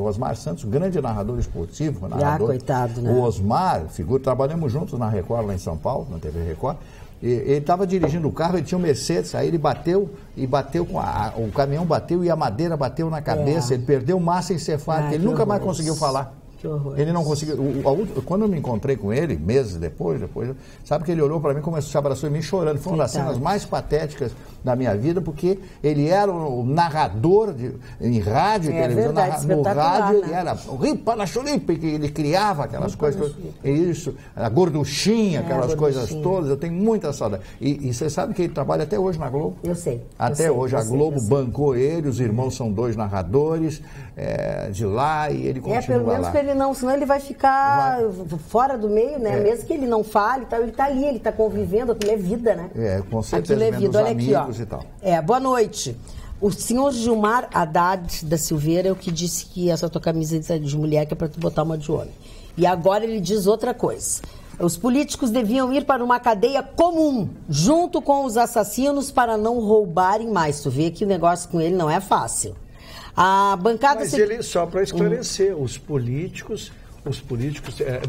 grande narrador esportivo. Coitado, né? O Osmar, trabalhamos juntos na Record, lá em São Paulo, na TV Record. Ele estava dirigindo o carro, ele tinha um Mercedes, aí ele bateu o caminhão bateu e a madeira bateu na cabeça, ele perdeu massa encefálica, ele nunca mais conseguiu falar. Ele não conseguiu. Quando eu me encontrei com ele, meses depois, sabe que ele olhou para mim, começou a se abraçou em mim chorando. Foi uma das cenas mais patéticas da minha vida, porque ele era o narrador em rádio e televisão. No rádio, ele era o Ripa na Chulipe, que ele criava aquelas coisas. Isso, a gorduchinha, aquelas coisas todas. Eu tenho muita saudade. E você sabe que ele trabalha até hoje na Globo? Eu sei. Até hoje. A Globo bancou ele, os irmãos são 2 narradores de lá e ele continua pelo menos lá. Pra ele não, senão ele vai ficar fora do meio, né? Mesmo que ele não fale, ele tá ali, ele tá convivendo, aquilo é vida, né? Com certeza, aquilo é vida. Olha amigos aqui, ó. E tal. Boa noite. O senhor Gilmar Haddad da Silveira é o que disse que essa tua camisa de mulher que é pra tu botar uma de homem. E agora ele diz outra coisa. Os políticos deviam ir para uma cadeia comum, junto com os assassinos, para não roubarem mais. Tu vê que o negócio com ele não é fácil. A bancada... Mas ele, só para esclarecer, os políticos,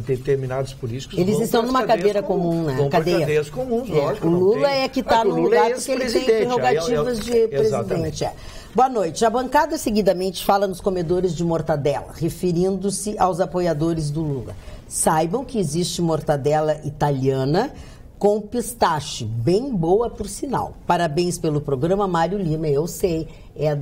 determinados políticos... Eles estão numa cadeira comum, né? Vão para cadeias comuns, lógico. O Lula é que está no lugar porque ele tem prerrogativas de presidente. Boa noite. A bancada seguidamente fala nos comedores de mortadela, referindo-se aos apoiadores do Lula. Saibam que existe mortadela italiana com pistache, bem boa por sinal. Parabéns pelo programa, Mário Lima, eu sei, é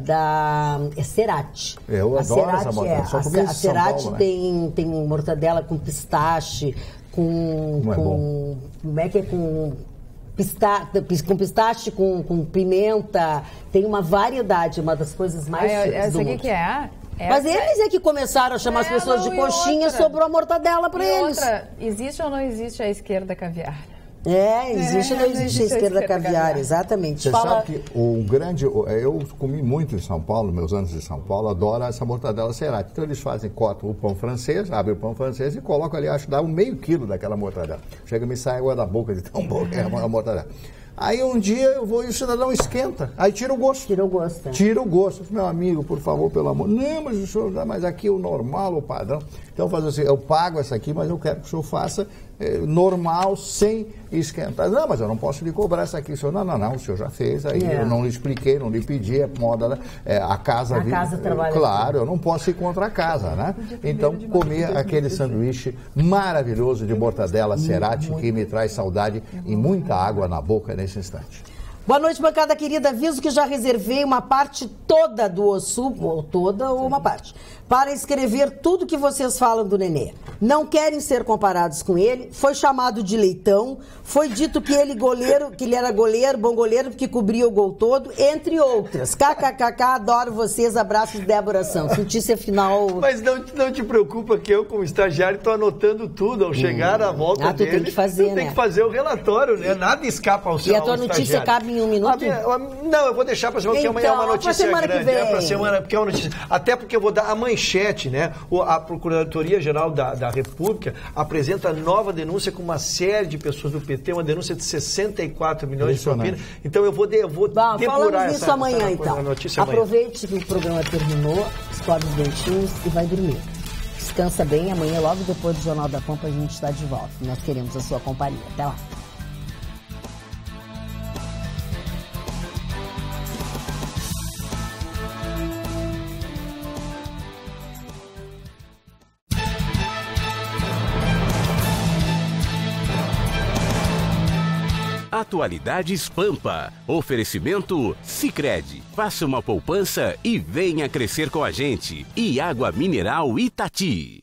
Cerati. Eu adoro essa mortadela, só comi em São Cerati Paulo, né? tem mortadela com pistache, com pistache, com pimenta, tem uma variedade, uma das coisas mais essa aqui que é? Mas eles é que começaram a chamar as pessoas de coxinha, sobrou a mortadela para eles. Existe ou não existe a esquerda caviar? Existe ou não existe a esquerda caviar, exatamente. Você sabe que eu comi muito em São Paulo, meus anos de São Paulo, adoro essa mortadela Cerati. Então eles cortam o pão francês, abrem o pão francês e colocam ali, acho que dá meio quilo daquela mortadela. Chega a me sair água da boca de tão boa que é a mortadela. Aí um dia eu vou e o cidadão esquenta, aí tira o gosto. Tira o gosto. Meu amigo, por favor, pelo amor. Não, mas o senhor dá mais aqui o normal, o padrão. Então fazer assim, eu pago essa aqui, mas eu quero que o senhor faça normal, sem esquentar. Não, mas eu não posso lhe cobrar essa aqui. O senhor, não, o senhor já fez, aí eu não lhe expliquei, não lhe pedi, é moda, a casa... A casa trabalha. Claro, eu não posso ir contra a casa, né? Então, comi aquele sanduíche maravilhoso de mortadela Cerati, que me traz saudade e muita água na boca nesse instante. Boa noite, bancada querida. Aviso que já reservei uma parte toda do Ossu, ou toda ou uma parte, para escrever tudo que vocês falam do Nenê. Não querem ser comparados com ele, foi chamado de leitão, foi dito que ele era goleiro, bom goleiro, porque cobria o gol todo, entre outras. KKKK, adoro vocês, abraços, Débora Santos. Notícia final... Mas não te preocupa que eu, como estagiário, estou anotando tudo. Ao chegar à volta dele, tu tem que fazer, tem que fazer o relatório, né? Nada escapa ao seu estagiário. E a tua notícia cabe em um minuto? Não, eu vou deixar para semana, porque amanhã é uma notícia grande. Pra semana, porque é uma notícia. Até porque eu vou dar a manchete, né? A Procuradoria-Geral da República apresenta nova denúncia com uma série de pessoas do PT, uma denúncia de 64 milhões de propina. Então eu vou depurar falamos isso amanhã, então. Aproveite que o programa terminou, escove os dentinhos e vai dormir. Descansa bem, amanhã, logo depois do Jornal da Pampa, a gente está de volta. Nós queremos a sua companhia. Até lá. Atualidades Pampa. Oferecimento Sicredi. Faça uma poupança e venha crescer com a gente. E água mineral Itati.